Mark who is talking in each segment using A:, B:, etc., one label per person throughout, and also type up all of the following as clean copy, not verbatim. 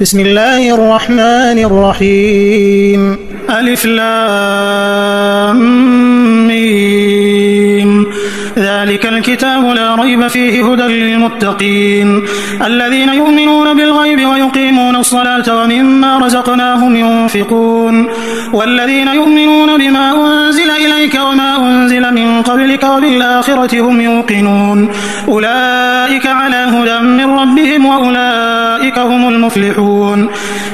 A: بسم الله الرحمن الرحيم. ألف لام ميم. ذلك الكتاب لا ريب فيه هدى للمتقين الذين يؤمنون بالغيب ويقيمون الصلاة ومما رزقناهم ينفقون والذين يؤمنون بما أنزل إليك وما أنزل من قبلك وبالآخرة هم يوقنون أولئك على هدى من ربهم وأولئك هم المفلحون.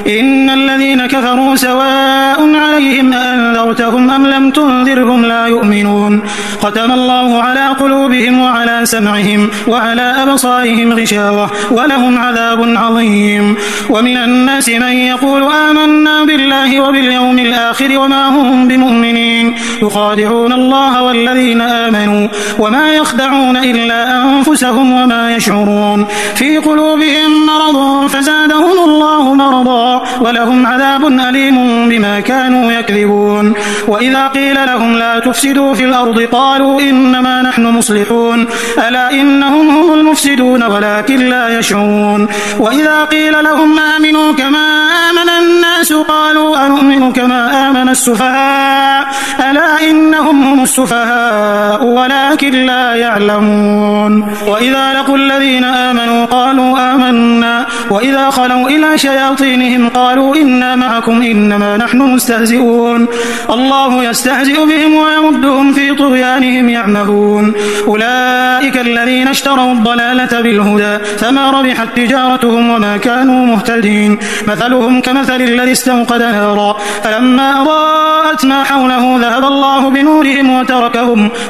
A: إن الذين كفروا سواء عليهم أأنذرتهم أم لم تنذرهم لا يؤمنون ختم الله على قلوبهم وعلى سمعهم وعلى أبصارهم غشاوة ولهم عذاب عظيم. ومن الناس من يقول آمنا بالله وباليوم الآخر وما هم بمؤمنين يخادعون الله والذين آمنوا وما يخدعون إلا أنفسهم وما يشعرون في قلوبهم مرض فزادهم الله مرضا ولهم عذاب أليم بما كانوا يكذبون. وإذا قيل لهم لا تفسدوا في الأرض قالوا إنما نحن مصلحون ألا إنهم هم المفسدون ولكن لا يشعرون. وإذا قيل لهم آمنوا كما آمن الناس قالوا أنؤمن كما آمن السفهاء ألا إنهم هم السفهاء ولكن لا يعلمون. وإذا لقوا الذين آمنوا قالوا آمنا وإذا خلوا إلى شياطينهم قالوا إنا معكم إنما نحن مستهزئون الله يستهزئ بهم ويمدهم في طغيانهم يعمهون. أولئك الذين اشتروا الضلالة بالهدى فما ربحت تجارتهم وما كانوا مهتدين. مثلهم كمثل الذي استوقد نارا فلما أضاءت ما حوله ذهب الله بنورهم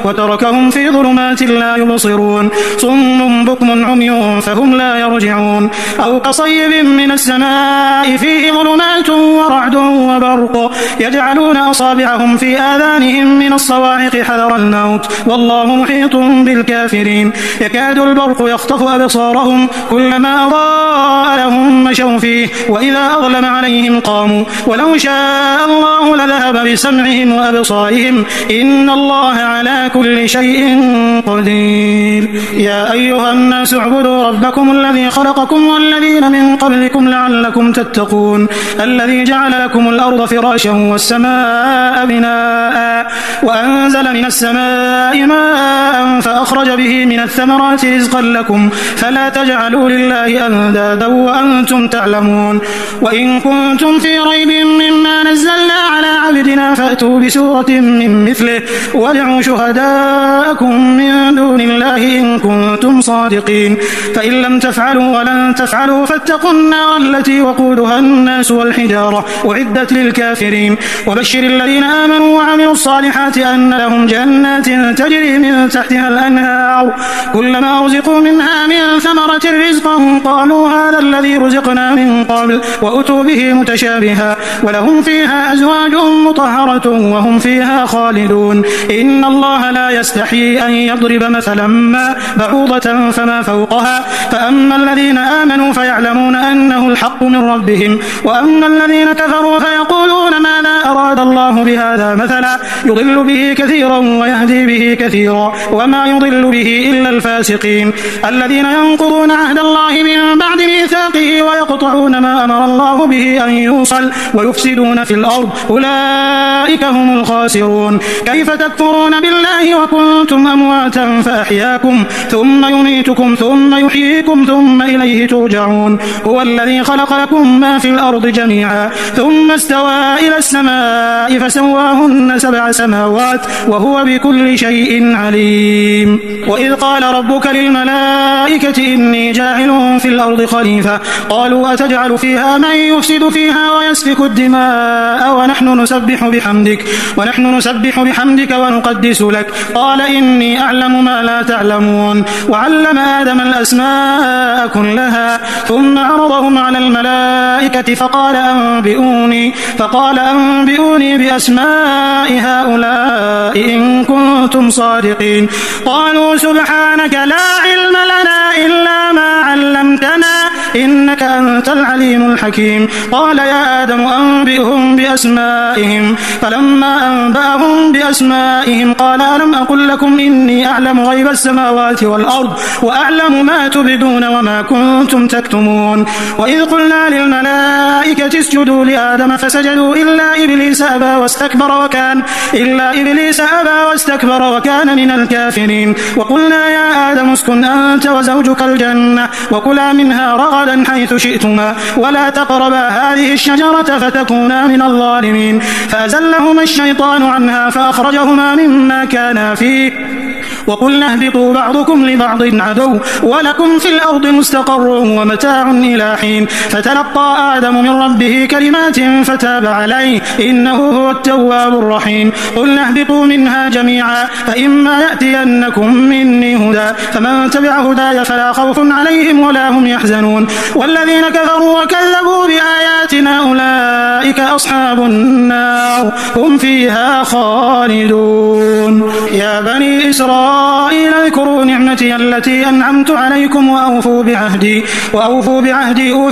A: وتركهم في ظلمات لا يبصرون صم بكم عمي فهم لا يرجعون. أو كصيب من السماء فيه ظلمات ورعد وبرق يجعلون أصابعهم في آذانهم من الصواعق حذر الموت والله محيط بالكافرين. يكاد البرق يخطف أبصارهم كلما أضاء لهم مشوا فيه وإذا أظلم عليهم قاموا ولو شاء الله لذهب بسمعهم وأبصارهم إن الله على كل شيء قدير. يا أيها الناس اعبدوا ربكم الذي خلقكم والذين من قبلكم لعلكم تتقون الذي جعل لكم الأرض فراشا والسماء بناء وأنزل من السماء ماء فأخرج به من الثمرات رزقا لكم فلا تجعلوا لله أندادا وأنتم تعلمون. وإن كنتم في ريب مما نزلنا على عبدنا فأتوا بسورة من مثله وادعوا شهداءكم من دون الله إن كنتم صادقين فإن لم تفعلوا ولن تفعلوا فاتقوا النار التي وقودها الناس والحجارة أعدت للكافرين. وبشر الذين آمنوا وعملوا الصالحات أن لهم جنات تجري من تحتها الأنهار كلما رزقوا منها من ثمرة رزقا قالوا هذا الذي رزقنا من قبل وأتوا به متشابها ولهم فيها أزواج مطهرة وهم فيها خالدون. إن الله لا يستحيي أن يضرب مثلا ما بعوضة فما فوقها فأما الذين آمنوا فيعلمون أنه الحق من ربهم وأما الذين كفروا فيقولون ماذا أراد الله بهذا مثلا يضل به كثيرا ويهدي به كثيرا وما يضل به إلا الفاسقين الذين ينقضون عهد الله من بعد ميثاقه ويقطعون ما أمر الله به أن يوصل ويفسدون في الأرض أولئك هم الخاسرون. كيف تكفرون بالله وكنتم أمواتا فأحياكم ثم يميتكم ثم يحييكم ثم إليه ترجعون. هو الذي خلق لكم ما في الأرض جميعا ثم استوى إلى السماء فسواهن 7 سماوات وهو بكل شيء عليم. وإذ قال ربك للملائكة إني جاعل في الأرض خليفة قالوا أتجعل فيها من يفسد فيها ويسفك الدماء ونحن نسبح بحمدك ونقدس لك قال إني أعلم ما لا تعلمون. وعلم آدم الأسماء كلها ثم عرضهم على الملائكة فقال أنبئوني بأسماء هؤلاء إن كنتم صادقين. قالوا سبحانك لا علم لنا إلا ما علمتنا إنك أنت العليم الحكيم. قال يا آدم أنبئهم بأسمائهم. فلما أنبأهم بأسمائهم قال ألم أقل لكم إني أعلم غيب السماوات والأرض وأعلم ما تبدون وما كنتم تكتمون. وإذ قلنا للملائكة اسجدوا لآدم فسجدوا إلا إبليس أبى واستكبر وكان من الكافرين. وقلنا يا آدم اسكن أنت وزوجك الجنة وكلا منها رغدا حيث شئتما ولا تقربا هذه الشجرة فتكونا من الظالمين. فأزلهما الشيطان عنها فأخرجهما مما كانا فيه وقلنا اهبطوا بعضكم لبعض عدو ولكم في الأرض مستقر ومتاع إلى حين. فتلقى آدم من ربه كلمات فتاب عليه إنه هو التواب الرحيم. قلنا اهبطوا منها جميعا فإما يأتينكم مني هدى فمن تبع هداي فلا خوف عليهم ولا هم يحزنون. والذين كفروا وكذبوا بآياتنا أولئك أصحاب النار هم فيها خالدون. يا بني إسرائيل اذكروا نعمتي التي أنعمت عليكم وأوفوا بعهدي أوف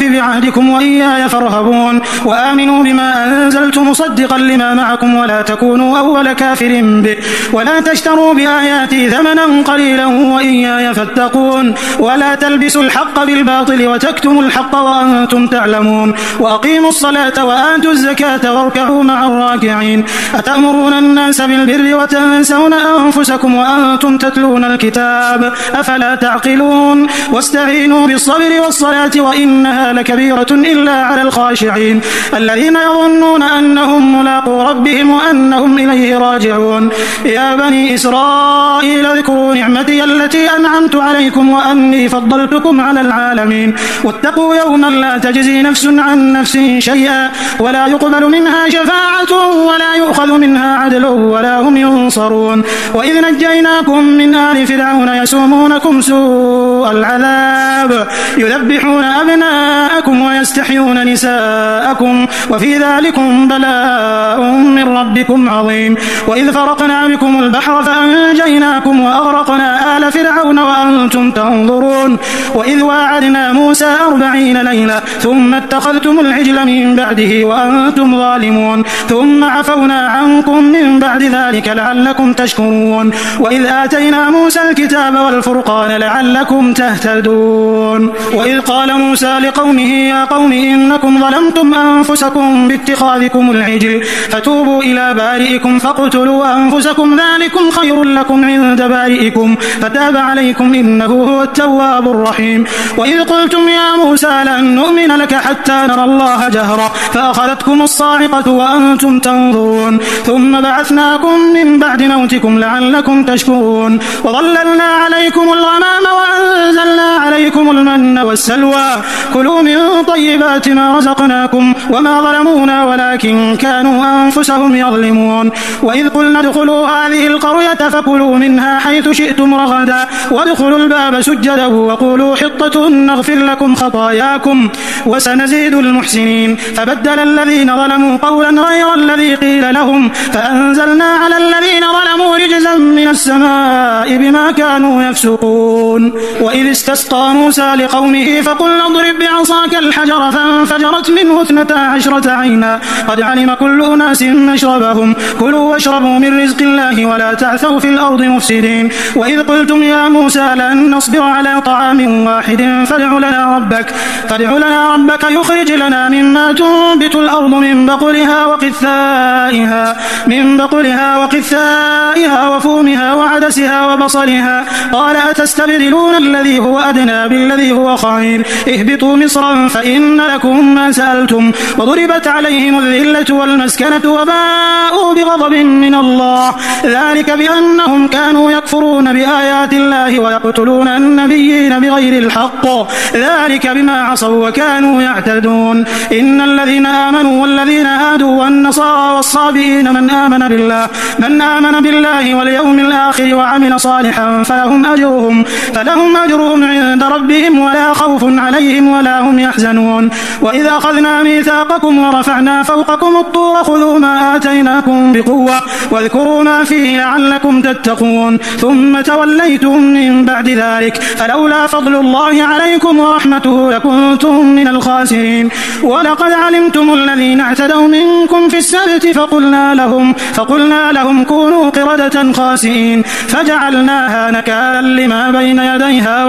A: بعهدكم وإياي فارهبون. وآمنوا بما أنزلت مصدقا لما معكم ولا تكونوا أول كافر به ولا تشتروا بآياتي ثمنا قليلا وإياي فاتقون. ولا تلبسوا الحق بالباطل وتكتموا الحق وأنتم تعلمون. وأقيموا الصلاة وآتوا الزكاة واركعوا مع الراكعين. أتأمرون الناس بالبر وتنسون أنفسكم وأنتم تتلون الكتاب أفلا تعقلون. واستعينوا بالصبر والصلاة وإنها لكبيرة إلا على الخاشعين الذين يظنون أنهم ملاقو ربهم وأنهم إليه راجعون. يا بني إسرائيل اذكروا نعمتي التي أنعمت عليكم وأني فضلتكم على العالمين. واتقوا يوما لا تجزي نفس عن نفس شيئا ولا يقبل منها شفاعة ولا يؤخذ منها عدل ولا هم ينصرون. وإذ نجيناكم من آل فرعون يسومونكم سوء العذاب يذبحون أبناءكم ويستحيون نساءكم وفي ذلكم بلاء من ربكم عظيم. وإذ فرقنا بكم البحر فأنجيناكم وأغرقنا آل فرعون وأنتم تنظرون. وإذ واعدنا موسى 40 ليلة ثم اتخذتم العجل من بعده وأنتم ظالمون ثم عفونا عنكم من بعد ذلك لعلكم تشكرون. وإذ آتينا موسى الكتاب والفرقان لعلكم تهتدون. وإذ قال موسى لقومه يا قوم إنكم ظلمتم أنفسكم باتخاذكم العجل فتوبوا إلى بارئكم فاقتلوا أنفسكم ذلكم خير لكم عند بارئكم فتاب عليكم إنه هو التواب الرحيم. وإذ قلتم يا موسى لن نؤمن لك حتى نرى الله جهرا فأخذتكم الصاعقة وأنتم تنظرون ثم بعثناكم من بعد موتكم لعلكم تشكرون. وظللنا عليكم الغمام وأنزلنا عليكم المن والسلوى كلوا من طيبات ما رزقناكم وما ظلمونا ولكن كانوا أنفسهم يظلمون. وإذ قلنا ادخلوا هذه القرية فكلوا منها حيث شئتم رغدا وادخلوا الباب سجدا وقولوا حطة نغفر لكم خطاياكم وسنزيد المحسنين. فبدل الذين ظلموا قولا غير الذي قيل لهم فأنزلنا على الذين ظلموا رجزا من السماء بما كانوا يفسقون. وإذ استسقى موسى لقومه فقلنا اضرب بعصاك الحجر فانفجرت منه 12 عينا قد علم كل أناس مشربهم كلوا واشربوا من رزق الله ولا تعثوا في الأرض مفسدين. وإذ قلتم يا موسى لن نصبر على طعام واحد فادع لنا ربك يخرج لنا مما تنبت الأرض من بقلها وقثائها وفومها وعدسها وبصلها قال أتستبدلون الذي هو أدنى بالذي هو خير اهبطوا مصرا فإن لكم ما سألتم وضربت عليهم الذلة والمسكنة وباءوا بغضب من الله ذلك بأنهم كانوا يكفرون بآيات الله ويقتلون النبيين بغير الحق ذلك بما عصوا وكانوا يعتدون. إن الذين آمنوا والذين هادوا والنصارى والصابئين من آمن بالله واليوم الآخر وعمل صالحا فلهم أجرهم عند ربهم ولا خوف عليهم ولا هم يحزنون. وإذ أخذنا ميثاقكم ورفعنا فوقكم الطور خذوا ما آتيناكم بقوة واذكروا ما فيه لعلكم تتقون ثم توليتم من بعد ذلك فلولا فضل الله عليكم ورحمته لكنتم من الخاسرين. ولقد علمتم الذين اعتدوا منكم في السبت فقلنا لهم كونوا قردة خاسئين فجعلناها نكالا لما بين يديها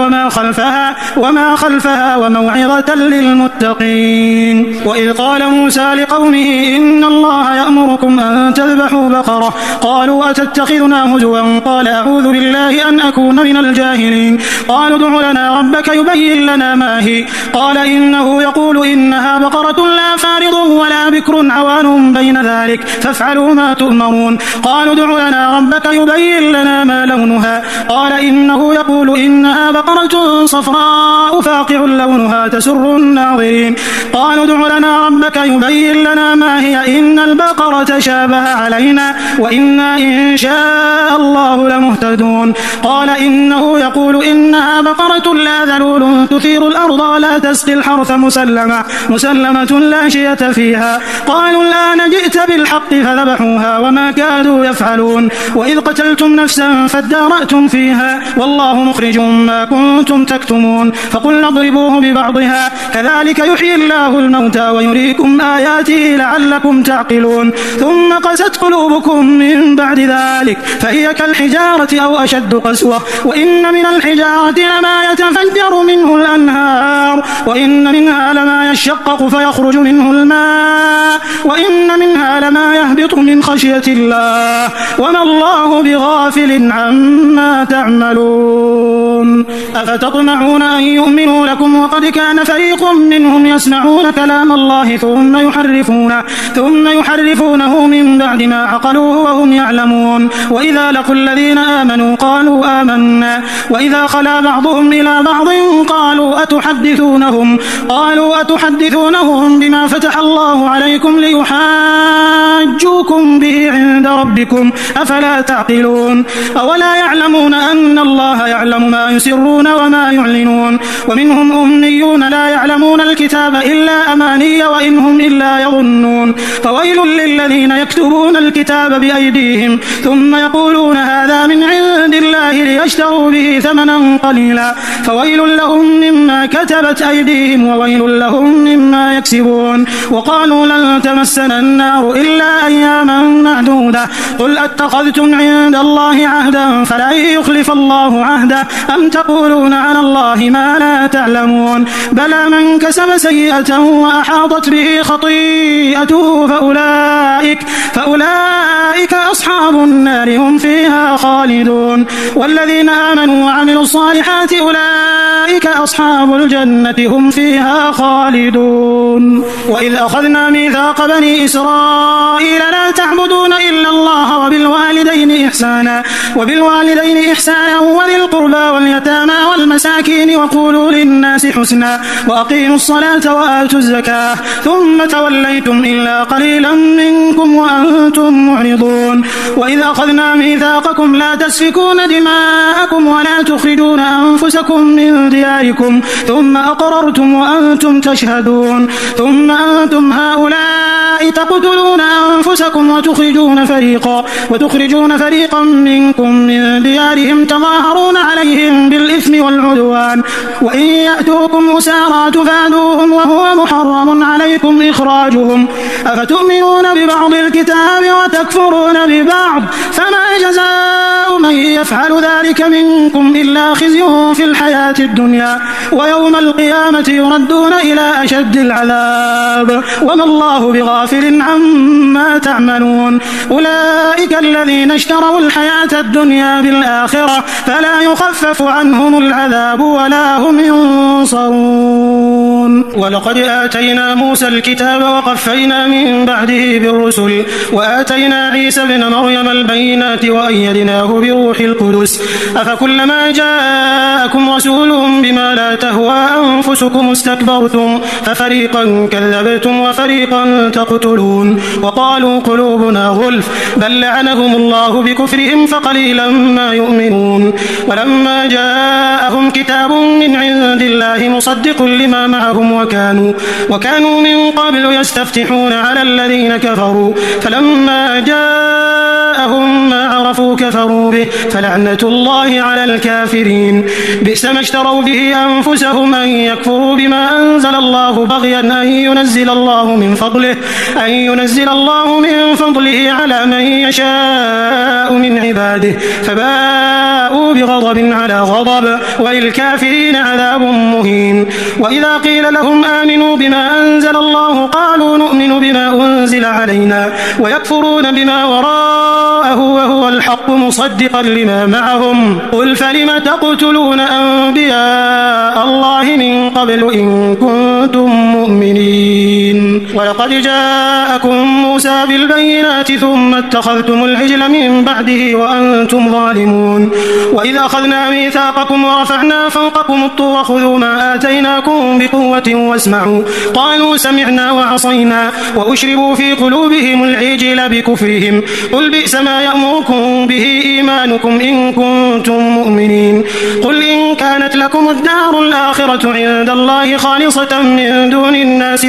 A: وما خلفها وموعظة للمتقين. وإذ قال موسى لقومه إن الله يأمركم أن تذبحوا بقرة قالوا أتتخذنا هزوا قال أعوذ بالله أن أكون من الجاهلين. قالوا ادع لنا ربك يبين لنا ما هي قال إنه يقول إنها بقرة لا فارض ولا بكر عوان بين ذلك فافعلوا ما تؤمرون. قالوا ادع لنا ربك يبين لنا ما لونها قال إنه يقول إنها بقرة صفراء فاقع لونها تسر الناظرين. قالوا ادع لنا ربك يبين لنا ما هي إن البقرة شابه علينا وإنا إن شاء الله لمهتدون. قال إنه يقول إنها بقرة لا ذلول تثير الأرض ولا تسقي الحرث مسلمة لا شية فيها. قالوا الآن جئت بالحق فذبحوها وما كادوا يفعلون. وإذ قتلتم نفسا فادارأتم فيها والله مخرج ما كنتم تكتمون. فقلنا اضربوه ببعضها كذلك يحيي الله الموتى ويريكم آياته لعلكم تعقلون. ثم قست قلوبكم من بعد ذلك فهي كالحجارة أو أشد قسوة وإن من الحجارة لما يتفجر منه الأنهار وإن منها لما يشقق فيخرج منه الماء وإن منها لما يهبط من خشية الله وما الله بغافل عما تعملون. أفتطمعون أن يؤمنوا لكم وقد كان فريق منهم يسمعون كلام الله ثم يحرفونه من بعد ما عقلوه وهم يعلمون. وإذا لقوا الذين آمنوا قالوا آمنا وإذا خلا بعضهم إلى بعض قالوا أتحدثونهم بما فتح الله عليكم ليحاجوكم به عند ربكم أفلا تعقلون. أولا يعلمون أن الله يعلم ما يسرون وما يعلنون. ومنهم أمنيون لا يعلمون الكتاب إلا أماني وإن هم إلا يظنون. فويل للذين يكتبون الكتاب بأيديهم ثم يقولون هذا من عند الله ليشتروا به ثمنا قليلا فويل لهم مما كتبت أيديهم وويل لهم مما يكسبون. وقالوا لن تمسنا النار إلا أياما معدودة قل أتخذتم عند الله عهدا فلن يخلف الله عهده أم تقولون على الله ما لا تعلمون. بلى من كسب سيئة وأحاطت به خطيئته فأولئك أصحاب النار هم فيها خالدون. والذين آمنوا وعملوا الصالحات أولئك أصحاب الجنة هم فيها خالدون. وإذ أخذنا ميثاق بني إسرائيل لا تعبدون إلا الله وبالوالدين إحسانا وذي القربى واليتامى والمساكين وقولوا للناس حسنا وأقيموا الصلاة وآتوا الزكاة ثم توليتم إلا قليلا منكم وأنتم معرضون. وإذ أخذنا ميثاقكم لا تسفكون دماءكم ولا تخرجون أنفسكم من دياركم ثم أقررتم وأنتم تشهدون ثم أنتم هؤلاء تقتلون أنفسكم وتخرجون فريقا منكم من ديارهم تظاهرون عليهم بالإثم والعدوان وإن يأتوكم أسارى تفادوهم وهو محرم عليكم إخراجهم أفتؤمنون ببعض الكتاب وتكفرون ببعض فما جزاء من يفعل ذلك منكم إلا خزي في الحياة الدنيا ويوم القيامة يردون إلى أشد العذاب وما الله بغافل عما تعملون. أولئك الذين اشتروا الحياة الدنيا بالآخرة فلا يخفف عنهم العذاب ولا هم ينصرون. ولقد آتينا موسى الكتاب وقفينا من بعده بالرسل وآتينا عيسى ابن مريم البينات وأيدناه بروح القدس أفكلما جاءكم رسول بما لا تهوى أنفسكم استكبرتم ففريقا كذبتم وفريقا تقتلون. وقالوا قلوبنا غلف بل لعنهم الله بكفرهم فقليلا ما يؤمنون. ولما جاءهم كتاب من من عند الله مصدق لما معهم وكانوا من قبل يستفتحون على الذين كفروا فلما جاءهم ما عرفوا كفروا به فلعنة الله على الكافرين. بئس ما اشتروا به أنفسهم أن يكفروا بما أنزل الله بغيا أن ينزل الله من فضله على من يشاء من عباده فباءوا بغضب على غضب وللكافرين عذاب مهين. وإذا قيل لهم آمنوا بما أنزل الله قالوا نؤمن بما أنزل علينا ويكفرون بما وراءه وهو الحق مصدقا لما معهم قل فلم تقتلون أنبياء الله من قبل إن كنتم مؤمنين. ولقد جاءكم موسى بالبينات ثم اتخذتم العجل من بعده وأنتم ظالمون. وإذ أخذنا ميثاقكم ورفعنا فوقكم الطور خذوا ما آتيناكم بقوة واسمعوا قالوا سمعنا وعصينا وأشربوا في قلوبهم العجل بكفرهم قل بئس ما يأمركم به إيمانكم إن كنتم مؤمنين. قل إن كانت لكم الدار الآخرة عند الله خالصة من دون الناس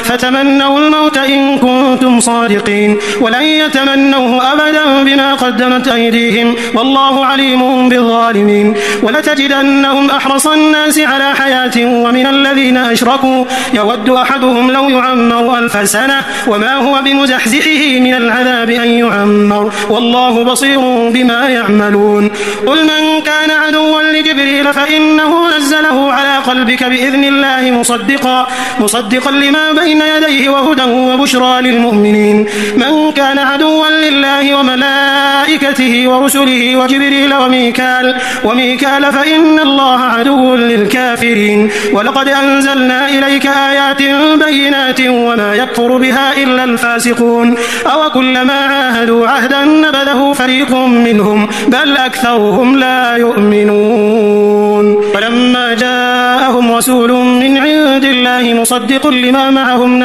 A: فتمنوا الموت إن كنتم صادقين ولن يتمنوه أبدا بما قدمت أيديهم والله عليم بالظالمين. ولتجدنهم أحرص الناس على حياة ومن الذين أشركوا يود أحدهم لو يعمر 1000 سنة وما هو بمزحزحه من العذاب أن يعمر والله بصير بما يعملون. قل من كان عدوا لجبريل فإنه نزله على قلبك بإذن الله مصدقا لما بين يديه وهدى وبشرى للمؤمنين. من كان عدوا لله وملائكته ورسله وجبريل وميكال فإن الله عدو للكافرين. ولقد أنزلنا إليك آيات بينات وما يكفر بها إلا الفاسقون. أو كلما عاهدوا عهدا نبذه فريق منهم بل أكثرهم لا يؤمنون. ولما جاءهم رسول من عند الله مصدق لما معهم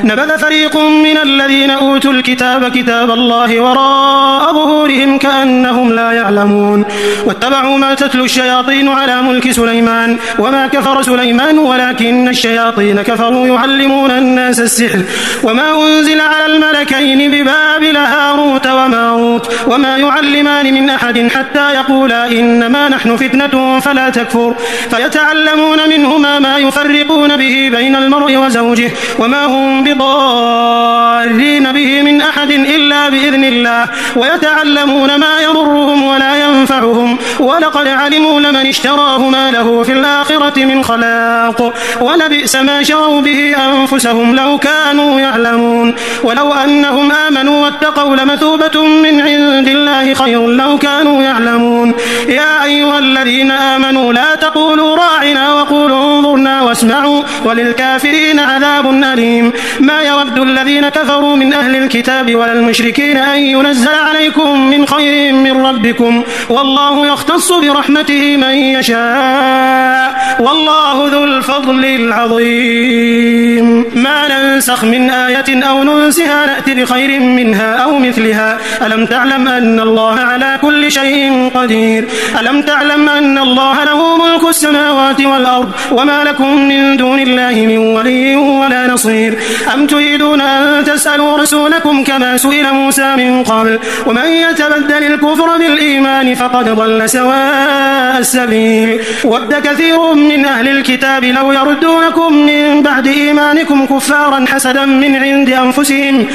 A: نبذ فريق من الذين أوتوا الكتاب كتاب الله وراء ظهورهم كأنهم لا يعلمون. واتبعوا ما تتلو الشياطين على ملك سليمان وما كفر سليمان ولكن الشياطين كفروا يعلمون الناس السحر وما أنزل على الملكين ببابل هاروت وماروت وما يعلمان من أحد حتى يقولا إنما نحن فتنة فلا تكفر فيتعلمون منهما ما يفرقون به بين المرء وزوجه وما هم بضارين به من أحد إلا بإذن الله ويتعلمون ما يضرهم ولا ينفعهم ولقد علموا لمن اشتراه ما له في الآخرة من خلاق ولبئس ما شروا به أنفسهم لو كانوا يعلمون. ولو أنهم آمنوا واتقوا لمثوبة من عند الله خير لو كانوا يعلمون. يا أيها الذين آمنوا لا تقولوا راعنا وقولوا انظرنا واسمعوا وللكافرين عذاب أليم. ما يود الذين كفروا من أهل الكتاب ولا المشركين أن ينزل عليكم من خير من ربكم والله يختص برحمته من يشاء والله ذو الفضل العظيم. ما ننسخ من آية أو ننسها نأتي بخير منها أو مثلها. ألم تعلم أن الله على كل شيء قدير. ألم تعلم أن الله له ملك السماوات والأرض وما لكم من دون الله من ولي ولا نصير. أم تريدون أن تسألوا رسولكم كما سئل موسى من قبل ومن يتبدل الكفر بالإيمان فقد ضل سواء السبيل. ود كثير من أهل الكتاب لو يردونكم من بعد إيمانكم كفارا حسدا من عند أنفسهم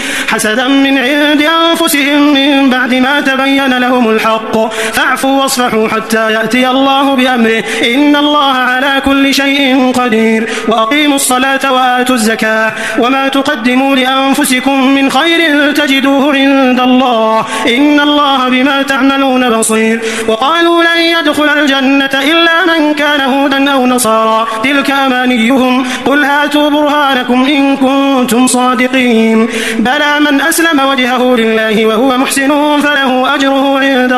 A: من بعد ما تبين لهم الحق فاعفوا واصفحوا حتى يأتي الله بأمره إن الله على كل شيء قدير. وأقيموا الصلاة وآتوا الزكاة وما تقدموا لأنفسكم من خير تجدوه عند الله إن الله بما تعملون بصير. وقالوا لن يدخل الجنة إلا من كان هودا أو نصارى تلك أمانيهم قل هاتوا برهانكم إن كنتم صادقين. بلى من أسلم وجهه لله وهو محسن فله أجره عند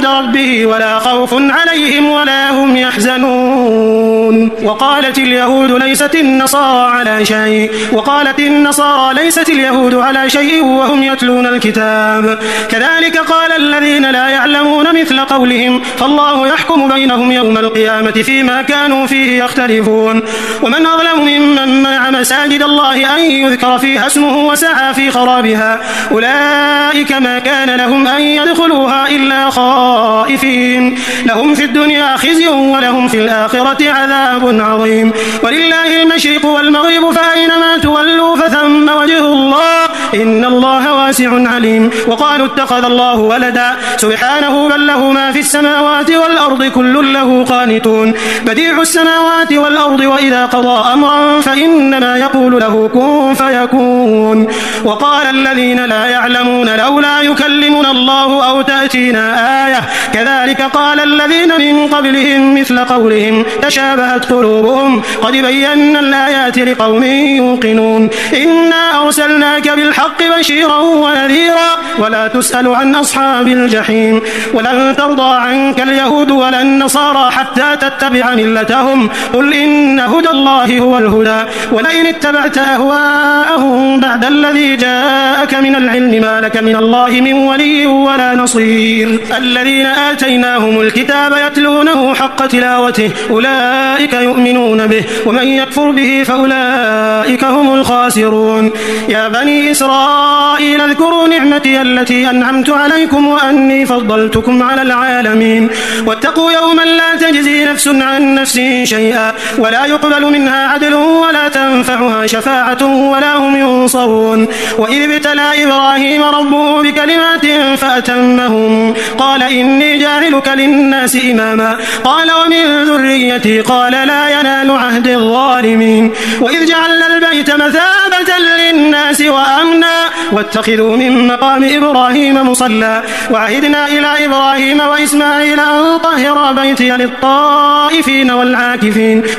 A: ربه ولا خوف عليهم ولا هم يحزنون. يعلمون. وقالت اليهود ليست النصارى على شيء وقالت النصارى ليست اليهود على شيء وهم يتلون الكتاب كذلك قال الذين لا يعلمون مثل قولهم فالله يحكم بينهم يوم القيامة فيما كانوا فيه يختلفون. ومن أظلم ممن منع مساجد الله أن يذكر فيها اسمه وسعى في خرابها أولئك ما كان لهم أن يدخلوها إلا خائفين لهم في الدنيا خزي ولهم في الآخرة عذاب عظيم. ولله المشرق والمغرب فأينما تولوا فثم وجه الله إن الله واسع عليم. وقالوا اتخذ الله ولدا سبحانه بل له ما في السماوات والأرض كل له قانتون بديع السماوات والأرض وإذا قضى أمرا فإنما يقول له كن فيكون. وقال الذين لا يعلمون لولا يكلمنا الله أو تأتينا آية كذلك قال الذين من قبلهم مثل قولهم تشابهت قلوبهم قد بينا الآيات لقوم يوقنون. إنا أرسلناك بالحق بشيرا ونذيرا ولا تسأل عن أصحاب الجحيم. ولن ترضى عنك اليهود ولا النصارى حتى تتبع ملتهم قل إن هدى الله هو الهدى ولئن اتبعت أهواءهم بعد الذي جاءك من العلم ما لك من الله من ولي ولا نصير. الذين آتيناهم الكتاب يتلونه حق تلاوته أولئك يؤمنون به ومن يكفر به فأولئك هم الخاسرون. يا بني إسرائيل اذكروا نعمتي التي أنعمت عليكم وأني فضلتكم على العالمين. واتقوا يوما لا تجزي نفس عن نفس شيئا ولا يقبل منها عدل ولا تنفعها شفاعة ولا هم ينصرون. وإذ ابتلى إبراهيم ربه بكلمات فأتمهم قال إني جاعلك للناس إماما قال ومن ذريتي قال لا ينال عهد الظالمين. وإذ جعلنا البيت مثابة للناس وأمنا واتخذوا من مقام إبراهيم مصلى وعهدنا إلى إبراهيم وإسماعيل أن طهر بيتي للطائفين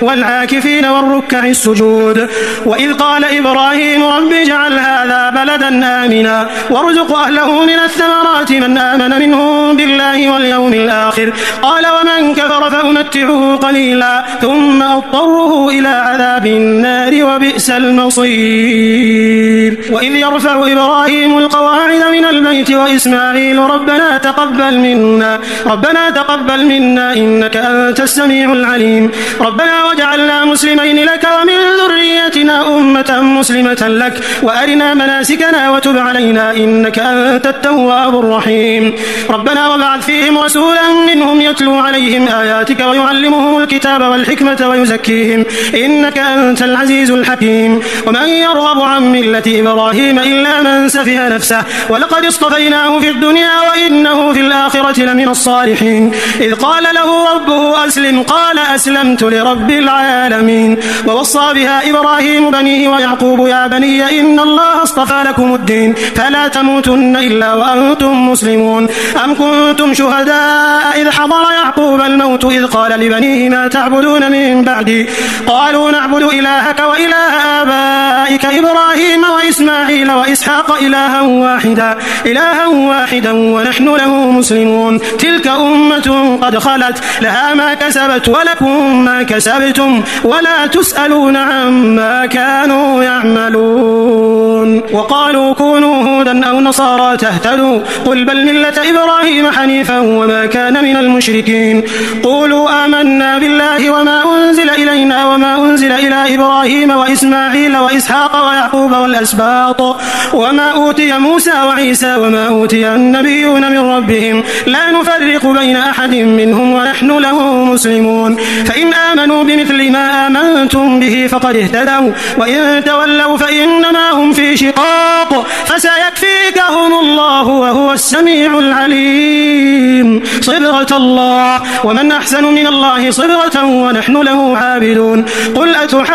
A: والعاكفين والركع السجود. وإذ قال إبراهيم رب اجعل هذا بلدا آمنا وارزق أهله من الثمرات من آمن منهم بالله واليوم الآخر قال ومن كفر فأمتعه قليلا ثم أضطره إلى عذاب النار وبئس المصير. وإذ يرفع إبراهيم القواعد من البيت وإسماعيل ربنا تقبل منا إنك أنت السميع العليم ربنا وجعلنا مسلمين لك ومن ذريتنا أمة مسلمة لك وأرنا مناسكنا وتب علينا إنك أنت التواب الرحيم. ربنا وابعث فيهم رسولا منهم يتلو عليهم آياتك ويعلمهم الكتاب والحكمة ويزكيهم إنك أنت العزيز الحكيم. ومن يرغب عن ملة إبراهيم إلا من سفه نفسه ولقد اصطفيناه في الدنيا وإنه في الآخرة لمن الصالحين. إذ قال له ربه أسلم قال أسلمت لرب العالمين. ووصى بها إبراهيم بنيه ويعقوب يا بني إن الله اصطفى لكم الدين فلا تموتن إلا وأنتم مسلمون. أم كنتم شهداء إذ حضر يعقوب الموت إذ قال لبنيه ما تعبدون من بعدي قالوا نعبد إلهك وإله آبائك إبراهيم وإسماعيل وإسحاق إلها واحدا ونحن له مسلمون. تلك أمة قد خلت لها ما كسبت ولكم ما كسبتم ولا تسألون عما كانوا يعملون. وقالوا كونوا هودا أو نصارى تهتدوا قل بل ملة إبراهيم حنيفا وما كان من المشركين. قولوا آمنا بالله وما أنزل إلينا وما أنزل إلى إبراهيم وإسماعيل وإسحاق ويعقوب والأسباط وما أوتي موسى وعيسى وما أوتي النبيون من ربهم لا نفرق بين أحد منهم ونحن له مسلمون. فإن آمنوا بمثل ما آمنتم به فقد اهتدوا وإن تولوا فإنما هم في شقاق فسيكفيكهم الله وهو السميع العليم. صبغة الله ومن أحسن من الله صبغة ونحن له عابدون. قل أتحاجون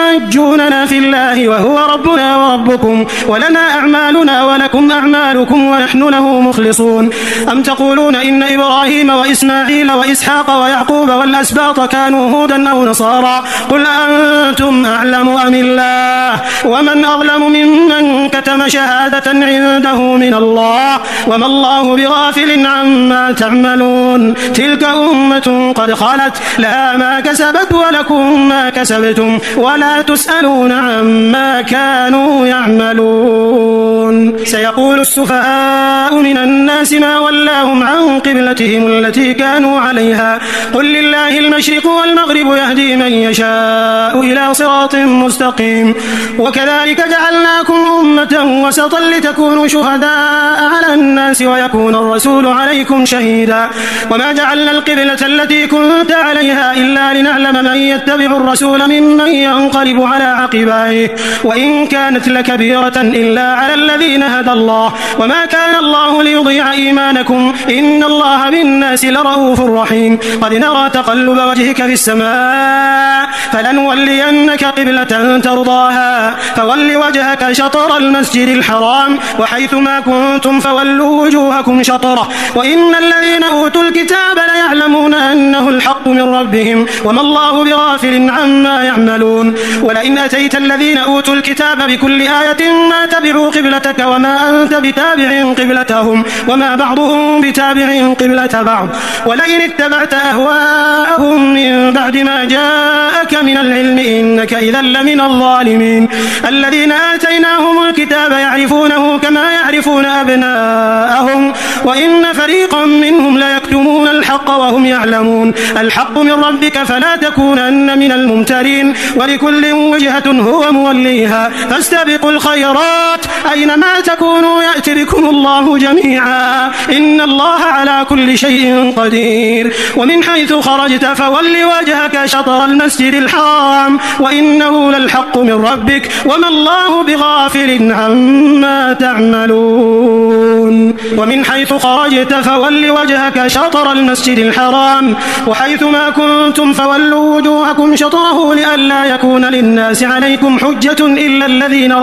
A: يحاجوننا في الله وهو ربنا وربكم ولنا أعمالنا ولكم أعمالكم ونحن له مخلصون أم تقولون إن إبراهيم وإسماعيل وإسحاق ويعقوب والأسباط كانوا هودا أو نصارى قل أنتم أعلم أم الله ومن أظلم ممن كتم شهادة عنده من الله وما الله بغافل عما تعملون تلك أمة قد خلت لها ما كسبت ولكم ما كسبتم ولا تسألون عما كانوا يعملون سيقول السفهاء من الناس ما ولاهم عن قبلتهم التي كانوا عليها قل لله المشرق والمغرب يهدي من يشاء إلى صراط مستقيم وكذلك جعلناكم أمة وسطا لتكونوا شهداء على الناس ويكون الرسول عليكم شهيدا وما جعلنا القبلة التي كنت عليها إلا لنعلم من يتبع الرسول ممن ينقلب على عقبيه وإن كانت لكبيرة إلا على الذين هدى الله وما كان الله ليضيع إيمانكم إن الله بالناس لرؤوف رحيم قد نرى تقلب وجهك في السماء فلنولينك قبلة ترضاها فول وجهك شطر المسجد الحرام وحيث ما كنتم فولوا وجوهكم شطره وإن الذين أوتوا الكتاب ليعلمون أنه الحق من ربهم وما الله بغافل عما يعملون ولئن أتيت الذين أوتوا الكتاب بكل آية ما تبعوا قبلتك وما أنت بتابع قبلتهم وما بعضهم بتابع قبلة بعض ولئن اتبعت أهواءهم من بعد ما جاءك من العلم إنك إذا لمن الظالمين الذين آتيناهم الكتاب يعرفونه كما يعرفون أبناءهم وإن فريقا منهم ليكتمون الحق وهم يعلمون الحق من ربك فلا تكونن من الممترين ولكل وجهة هو موليها فاستبقوا الخيرات أينما تكونوا يأتي بكم الله جميعا إن الله على كل شيء قدير ومن حيث خرجت فول وجهك شطر المسجد الحرام وإنه للحق من ربك وما الله بغافل عما تعملون ومن حيث خرجت فول وجهك شطر المسجد الحرام وحيث ما كنتم فولوا وجوهكم شطره لئلا يكون للناس عليكم حجة إلا الذين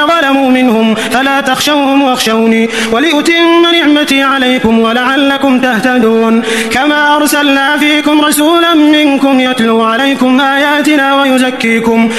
A: ظلموا منهم فلا تخشوهم واخشوني ولأتم نعمتي عليكم ولعلكم تهتدون كما أرسلنا فيكم رسولا منكم يتلو عليكم آياتنا ويزكيكم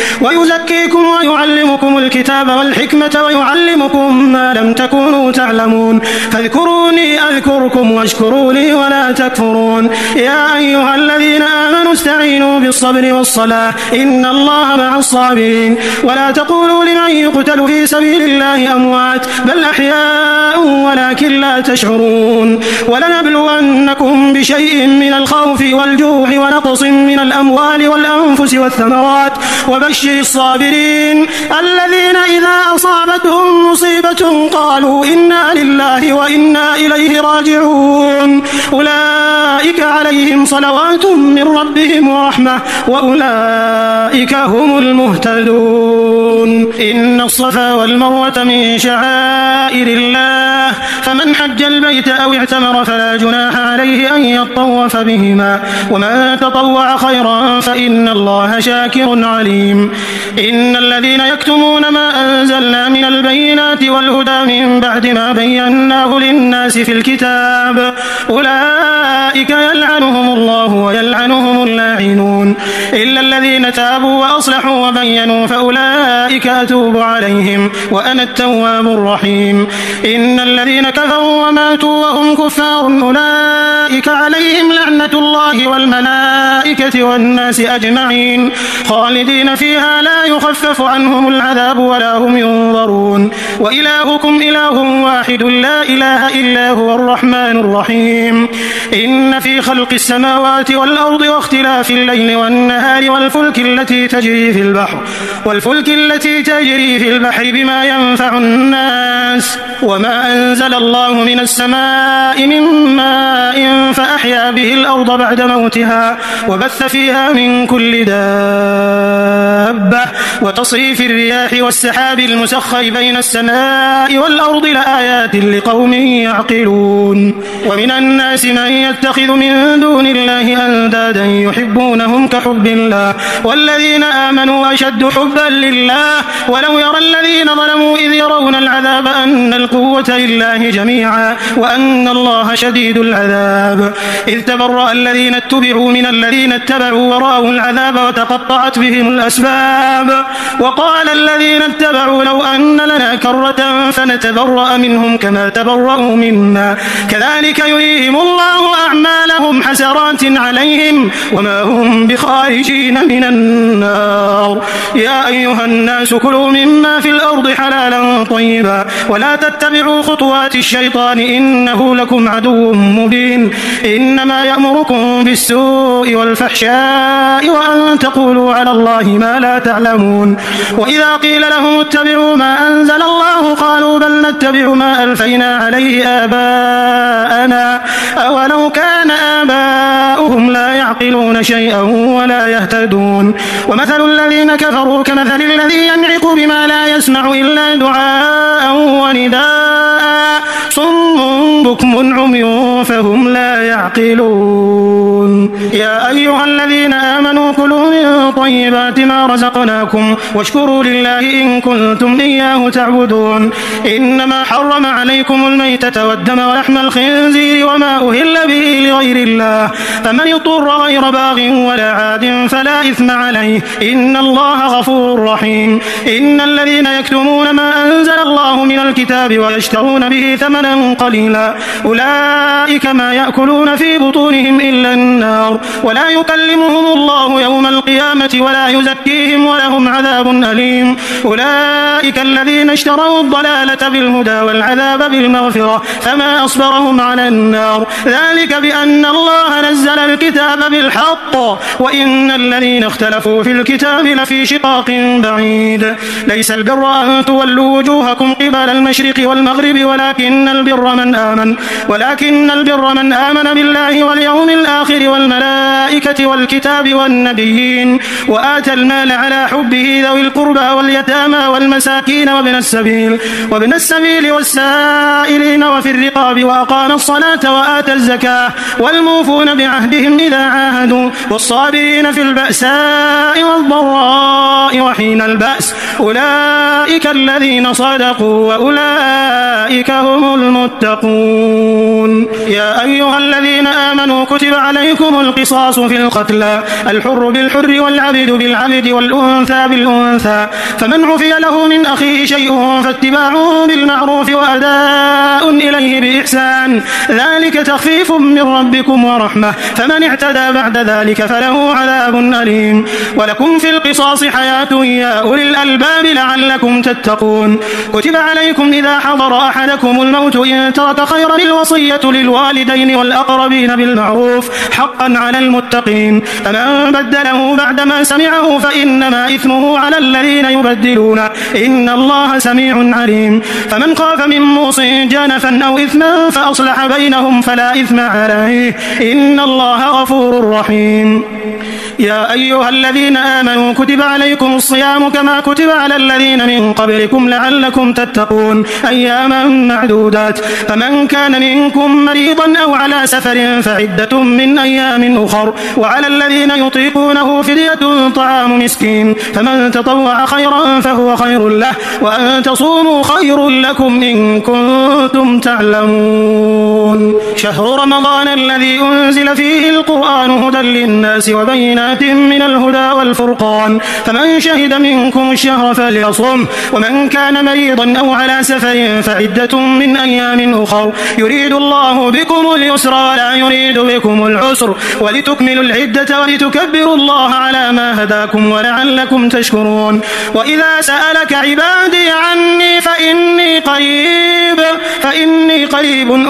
A: ويعلمكم الكتاب والحكمة ويعلمكم ما لم تكونوا تعلمون فاذكروني أذكركم واشكروا لي ولا تكفرون يا أيها الذين آمنوا استعينوا بالصبر والصلاة إن الله مع الصابرين ولا تقولوا لمن يقتل في سبيل الله أموات بل أحياء ولكن لا تشعرون ولنبلونكم بشيء من الخوف والجوع ونقص من الأموال والأنفس والثمرات وبشر الصابرين الذين إذا أصابتهم مصيبة قالوا إنا لله وإنا إليه راجعون أولئك عليهم صلوات من ربهم ورحمة وأولئك هم المهتدون إن الصفا والمروة من شعائر الله فمن حج البيت أو اعتمر فلا جناح عليه أن يطوف بهما ومن تطوع خيرا فإن الله شاكر عليم إن الذين يكتمون ما أنزلنا من البينات والهدى من بعد ما بيناه للناس في الكتاب أولئك يلعنهم الله ويلعنهم اللاعنون إلا الذين تابوا وأصلحوا وبينوا فأولئك أتوب عليهم وأنا التواب الرحيم إن الذين كفروا وماتوا وهم كفار أولئك عليهم لعنة الله والملائكة والناس أجمعين خالدين فيها لا يخفف عنهم العذاب ولا هم ينظرون وإلهكم إله واحد لا إله إلا هو الرحمن الرحيم إن في خلق السماوات والأرض واختلاف الليل والنهار والفلك التي تجري في البحر بما ينفع الناس وما أنزل الله من السماء من ماء فأحيا به الأرض بعد موتها وبث فيها من كل دابة وتصريف الرياح والسحاب المسخر بين السماء والأرض لآيات لقوم يعقلون ومن الناس من يتخذ من من دون الله أندادا يحبونهم كحب الله والذين آمنوا أشد حبا لله ولو يرى الذين ظلموا إذ يرون العذاب أن القوة لله جميعا وأن الله شديد العذاب إذ تبرأ الذين اتبعوا من الذين اتبعوا ورأوا العذاب وتقطعت بهم الأسباب وقال الذين اتبعوا لو أن لنا كرة فنتبرأ منهم كما تبرأوا منا كذلك يريهم الله أعمالهم حسرات عليهم وما هم بخارجين من النار يا أيها الناس كلوا مما في الأرض حلالا طيبا ولا تتبعوا خطوات الشيطان إنه لكم عدو مبين إنما يأمركم بالسوء والفحشاء وأن تقولوا على الله ما لا تعلمون وإذا قيل لهم اتبعوا ما أنزل الله قالوا بل نتبع ما ألفينا عليه آباءنا أولو كان آباؤهم لا يعقلون شيئا ولا يهتدون ومثل الذين كفروا كمثل الذي ينعق بما لا يسمع إلا دعاء ونداء صم بكم عمي فهم لا يعقلون يا أيها الذين آمنوا كلوا من طيبات ما رزقناكم واشكروا لله إن كنتم إياه تعبدون إنما حرم عليكم الميتة والدم ولحم الخنزير وما أهل به لغير الله فمن اضطر غير باغ ولا عاد فلا إثم عليه إن الله غفور رحيم إن الذين يكتمون ما أنزل الله من الكتاب ويشترون به ثمنا قليلا أولئك ما يأكلون في بطونهم إلا النار ولا يكلمهم الله يوم القيامة ولا يزكيهم ولهم عذاب أليم أولئك الذين اشتروا الضلالة بالهدى والعذاب بالمغفرة فما أصبرهم على النار ذلك بأن الله نزل الكتاب بالحق وإن الذين اختلفوا في الكتاب لفي شقاق بعيد ليس البر أن تولوا وجوهكم قبل المشرق والمغرب ولكن البر من آمن بالله واليوم الآخر والملائكة والكتاب والنبيين وآتى المال على حبه ذوي القربى واليتامى والمساكين وابن السبيل والسائلين وفي الرقاب وأقام الصلاة وآتى الزكاة والموفون بعهدهم إذا عاهدوا والصابرين في البأساء والضراء وحين البأس أولئك الذين صدقوا وأولئك هم المتقون يا أيها الذين آمنوا كتب عليكم القصاص في القتلى الحر بالحر والعبد بالعبد والأنثى بالأنثى فمن عفي له من أخيه شيء فاتباع بالمعروف وأداء إليه بإحسان ذلك تخفيف من ربكم ورحمة فمن اعتدى بعد ذلك فله عذاب أليم ولكم في القصاص حياة يا أولي الألباب لعلكم تتقون كتب عليكم إذا حضر أحدكم الموت إن ترك خيرا الوصية للوالدين والأقربين بالمعروف حقا على المتقين فمن بدله بعدما سمعه فإنما إثمه على الذين يبدلونه إن الله سميع عليم فمن خاف من موص جنفا أو إثما فأصلح بينهم فلا إثم عليه إن الله غفور رحيم يا أيها الذين آمنوا كتب عليكم الصيام كما كتب على الذين من قبلكم لعلكم تتقون أياما معدودات فمن كان منكم مريضا أو على سفر فعدة من أيام أخر وعلى الذين يطيقونه فدية طعام مسكين فمن تطوع خيرا فهو خير له وأن تصوموا خير لكم إن كنتم تعلمون شهر رمضان الذي أنزل فيه القرآن هدى للناس وبينات من الهدى والفرقان فمن شهد منكم الشهر فليصم ومن كان مريضا أو على سفر فعدة من أيام أخر يريد الله بكم اليسر ولا يريد بكم العسر ولتكملوا العدة ولتكبروا الله على ما هداكم ولعلكم تشكرون وإذا سألك عبادي عني فإني قريب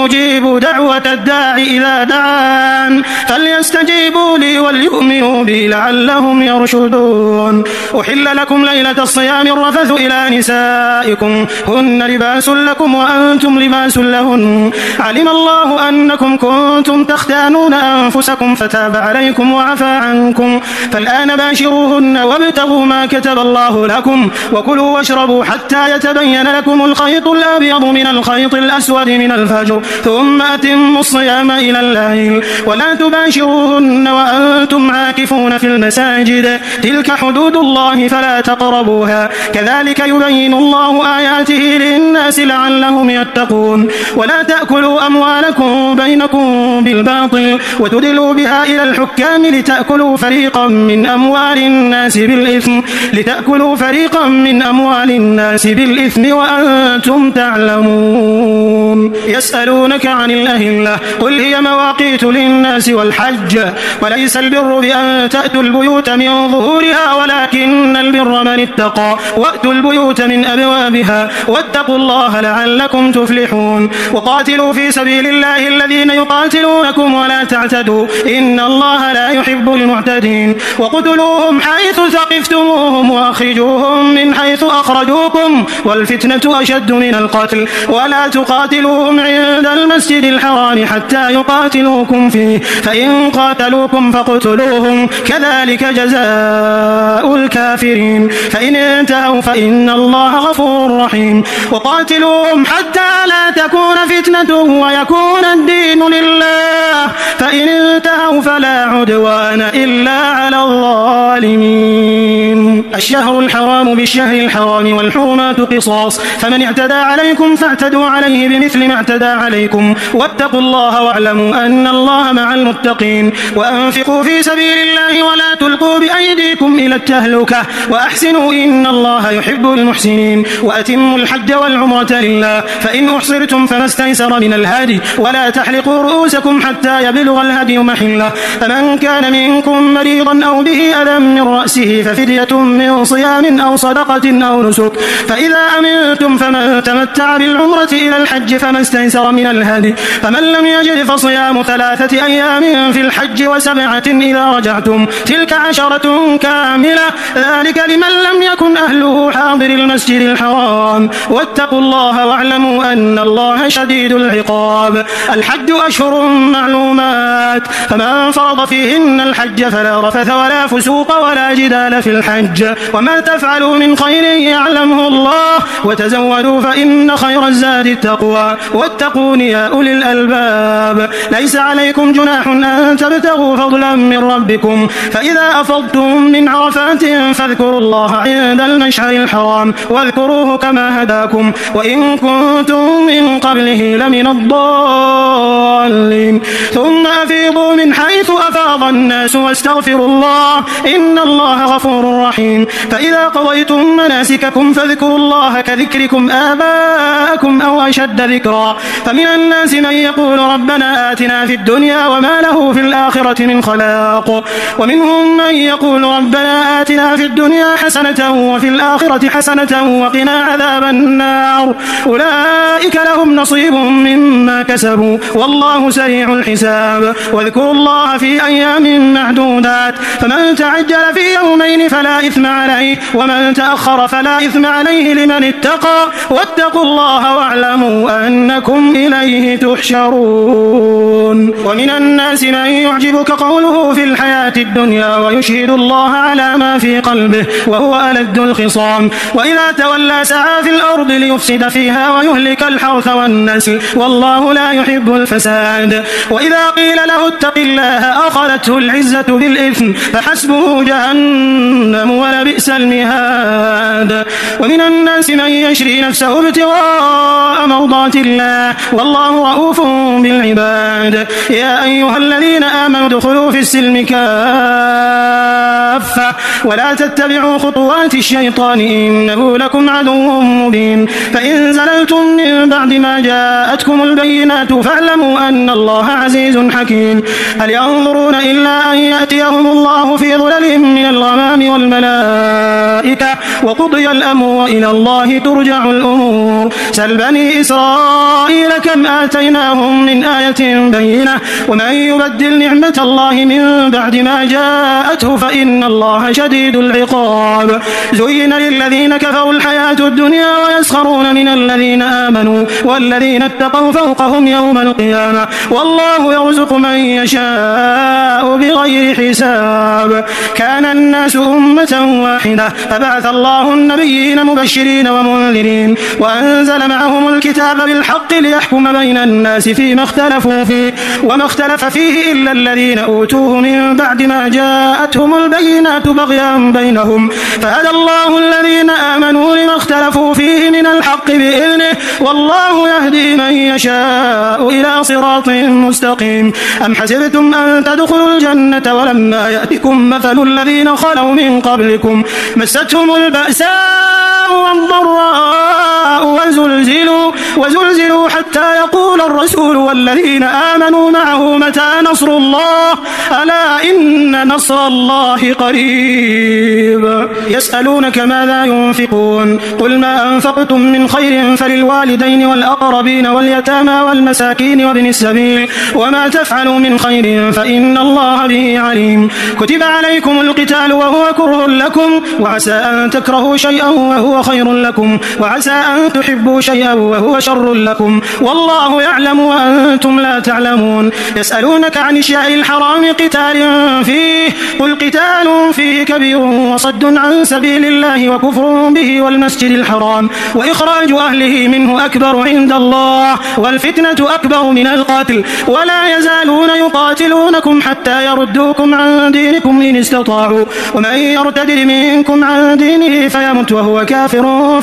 A: أجيب دعوة الداع إذا دعان فليستجيبوا لي وليؤمنوا بي لعلهم يرشدون أحل لكم ليلة الصيام الرفث إلى نسائكم هن لباس لكم وأنتم لباس لهن علم الله أنكم كنتم تختانون أنفسكم فتاب عليكم وعفى عنكم فالآن باشروهن وابتغوا ما كتب الله لكم وكلوا واشربوا حتى يتبين لكم الخيط الأبيض من الخيط الأسود من الفجر ثم أتموا وأتموا الصيام إلى الليل ولا تباشروهن وأنتم عاكفون في المساجد تلك حدود الله فلا تقربوها كذلك يبين الله آياته للناس لعلهم يتقون ولا تأكلوا أموالكم بينكم بالباطل وتدلوا بها إلى الحكام لتأكلوا فريقا من أموال الناس بالإثم وأنتم تعلمون يسألونك عن الأهلة قل هي مواقيت للناس والحج وليس البر بأن تأتوا البيوت من ظهورها ولكن البر من اتقى وأتوا البيوت من أبوابها واتقوا الله لعلكم تفلحون وقاتلوا في سبيل الله الذين يقاتلونكم ولا تعتدوا إن الله لا يحب المعتدين وقتلوهم حيث ثقفتموهم وأخرجوهم من حيث أخرجوكم والفتنة أشد من القتل ولا تقاتلوهم عند المسجد الحرام حتى يقاتلوكم فيه فإن قاتلوكم فاقتلوهم كذلك جزاء الكافرين فإن انتهوا فإن الله غفور رحيم وقاتلوهم حتى لا تكون فتنة ويكون الدين لله فإن انتهوا فلا عدوان إلا على الظالمين الشهر الحرام بالشهر الحرام والحرمات قصاص فمن اعتدى عليكم فاعتدوا عليه بمثل ما اعتدى عليكم واتقوا الله واعلموا أن الله مع المتقين وأنفقوا في سبيل الله ولا تلقوا بأيديكم إلى التهلكة وأحسنوا إن الله يحب المحسنين وأتموا الحج والعمرة لله فإن أحصرتم فما استيسر من الهدي ولا تحلقوا رؤوسكم حتى يبلغ الهدي محله فمن كان منكم مريضا أو به أذى من رأسه ففدية من صيام أو صدقة أو نسك فإذا أمنتم فمن تمتع بالعمرة إلى الحج فما استيسر من الهدي فمن لم يجد فصيام 3 أيام في الحج و7 إذا رجعتم تلك 10 كاملة ذلك لمن لم يكن أهله حاضر المسجد الحرام واتقوا الله واعلموا أن الله شديد العقاب الحج أشهر معلومات فمن فرض فيهن الحج فلا رفث ولا فسوق ولا جدال في الحج وما تفعلوا من خير يعلمه الله وتزودوا فإن خير الزاد التقوى واتقون يا أولي الألباب ليس عليكم جناح أن تبتغوا فضلا من ربكم فإذا أفضتم من عرفات فاذكروا الله عند المشعر الحرام واذكروه كما هداكم وإن كنتم من قبله لمن الضالين ثم أفيضوا من حيث أفاض الناس واستغفروا الله إن الله غفور رحيم فإذا قضيتم مناسككم فاذكروا الله كذكركم آباءكم أو أشد ذكرا فمن الناس من يقول ربنا آتنا في الدنيا وما له في الآخرة من خلاق ومنهم من يقول ربنا آتنا في الدنيا حسنة وفي الآخرة حسنة وقنا عذاب النار أولئك لهم نصيب مما كسبوا والله سريع الحساب واذكروا الله في أيام معدودات فمن تعجل في يومين فلا إثم عليه ومن تأخر فلا إثم عليه لمن اتقى واتقوا الله واعلموا أنكم إليه تحشرون ومن الناس من يعجبك قوله في الحياة الدنيا ويشهد الله على ما في قلبه وهو ألد الخصام وإذا تولى سعى في الأرض ليفسد فيها ويهلك الحرث والنسل والله لا يحب الفساد وإذا قيل له اتق الله أخذته العزة بالإثم فحسبه جهنم ولبئس المهاد ومن الناس من يشري نفسه ابتغاء مرضات الله والله رؤوف بالعباد يا أيها الذين آمنوا ادخلوا في السلم كافة ولا تتبعوا خطوات الشيطان إنه لكم عدو مبين فإن زللتم من بعد ما جاءتكم البينات فاعلموا أن الله عزيز حكيم هل ينظرون إلا أن يأتيهم الله في ظلل من الغمام والملائكة وقضي الأمر وإلى الله ترجع الأمور سل بني إسرائيل كم آتيناهم من آية بينة ومن يبدل نعمة الله من بعد ما جاءته فإن الله شديد العقاب. زين للذين كفروا الحياة الدنيا ويسخرون من الذين آمنوا والذين اتقوا فوقهم يوم القيامة والله يرزق من يشاء بغير حساب. كان الناس أمة واحدة فبعث الله النبيين مبشرين ومنذرين وأنزل معهم الكتاب بالحق ليحكم بين الناس فيما اختلفوا فيه وما اختلف فيه إلا الذين أوتوه من بعد ما جاءتهم البينات بغيا بينهم فهدى الله الذين آمنوا لما اختلفوا فيه من الحق بإذنه والله يهدي من يشاء إلى صراط مستقيم. أم حسبتم أن تدخلوا الجنة ولما يأتكم مثل الذين خلوا من قبلكم مستهم البأساء والضراء وزلزلوا حتى يقول الرسول والذين آمنوا معه متى نصر الله ألا إن نصر الله قريب. يسألونك ماذا ينفقون قل ما أنفقتم من خير فللوالدين والأقربين واليتامى والمساكين وابن السبيل وما تفعلوا من خير فإن الله به عليم. كتب عليكم القتال وهو كره لكم وعسى أن تكرهوا شيئا وهو خير لكم وعسى أن تحبوا شيئا وهو شر لكم والله يعلم وأنتم لا تعلمون. يسألونك عن الشهر الحرام قتال فيه قل قتال فيه كبير وصد عن سبيل الله وكفر به والمسجد الحرام وإخراج أهله منه أكبر عند الله والفتنة أكبر من القتل ولا يزالون يقاتلونكم حتى يردوكم عن دينكم إن استطاعوا ومن يرتد منكم عن دينه فيمت وهو كافر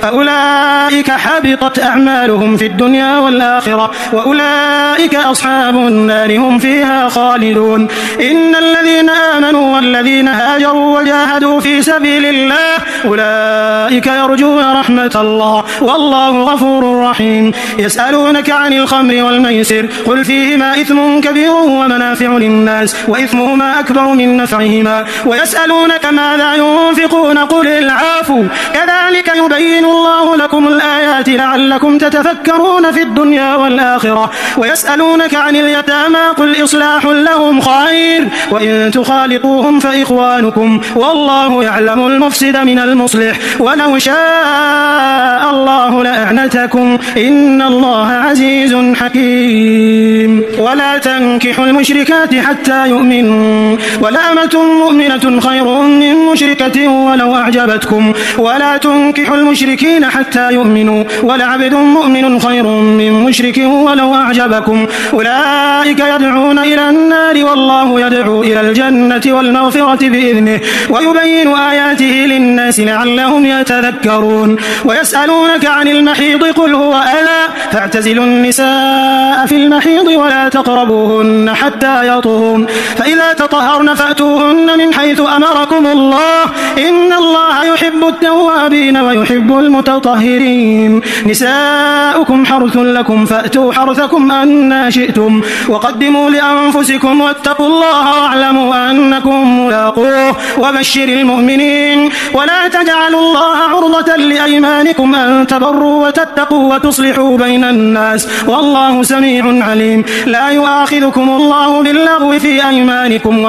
A: فأولئك حبطت أعمالهم في الدنيا والآخرة وأولئك أصحاب النار هم فيها خالدون. إن الذين آمنوا والذين هاجروا وجاهدوا في سبيل الله أولئك يرجون رحمة الله والله غفور رحيم. يسألونك عن الخمر والميسر قل فيهما إثم كبير ومنافع للناس وإثمهما أكبر من نفعهما ويسألونك ماذا ينفقون قل العفو كذلك يبين الله لكم الآيات لعلكم تتفكرون في الدنيا والآخرة. ويسألونك عن اليتامى قل إصلاح لهم خير وإن تخالطوهم فإخوانكم والله يعلم المفسد من المصلح ولو شاء الله لأعنتكم إن الله عزيز حكيم. ولا تنكحوا المشركات حتى يؤمنوا ولأمة مؤمنة خير من مشركة ولو أعجبتكم ولا تنكحوا المشركين حتى يؤمنوا ولعبد مؤمن خير من مشرك ولو أعجبكم أولئك يدعون إلى النار والله يدعو إلى الجنة والمغفرة بإذنه ويبين آياته للناس لعلهم يتذكرون. ويسألونك عن المحيض قل هو أذى فاعتزلوا النساء في المحيض ولا تقربوهن حتى يطهرن فإذا تطهرن فأتوهن من حيث أمركم الله إن الله يحب التوابين ويحب المتطهرين. نساؤكم حرث لكم فأتوا حرثكم أن شئتم وقدموا لأنفسكم واتقوا الله واعلموا أنكم ملاقوه وبشر المؤمنين. ولا تجعلوا الله عرضة لأيمانكم أن تبروا وتتقوا وتصلحوا بين الناس والله سميع عليم. لا يؤاخذكم الله باللغو في أيمانكم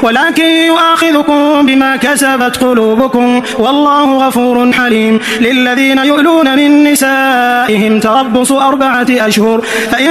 A: ولكن يؤاخذكم بما كسبت قلوبكم والله غفور حليم. للذين يؤلون من نسائهم تربص 4 أشهر فإن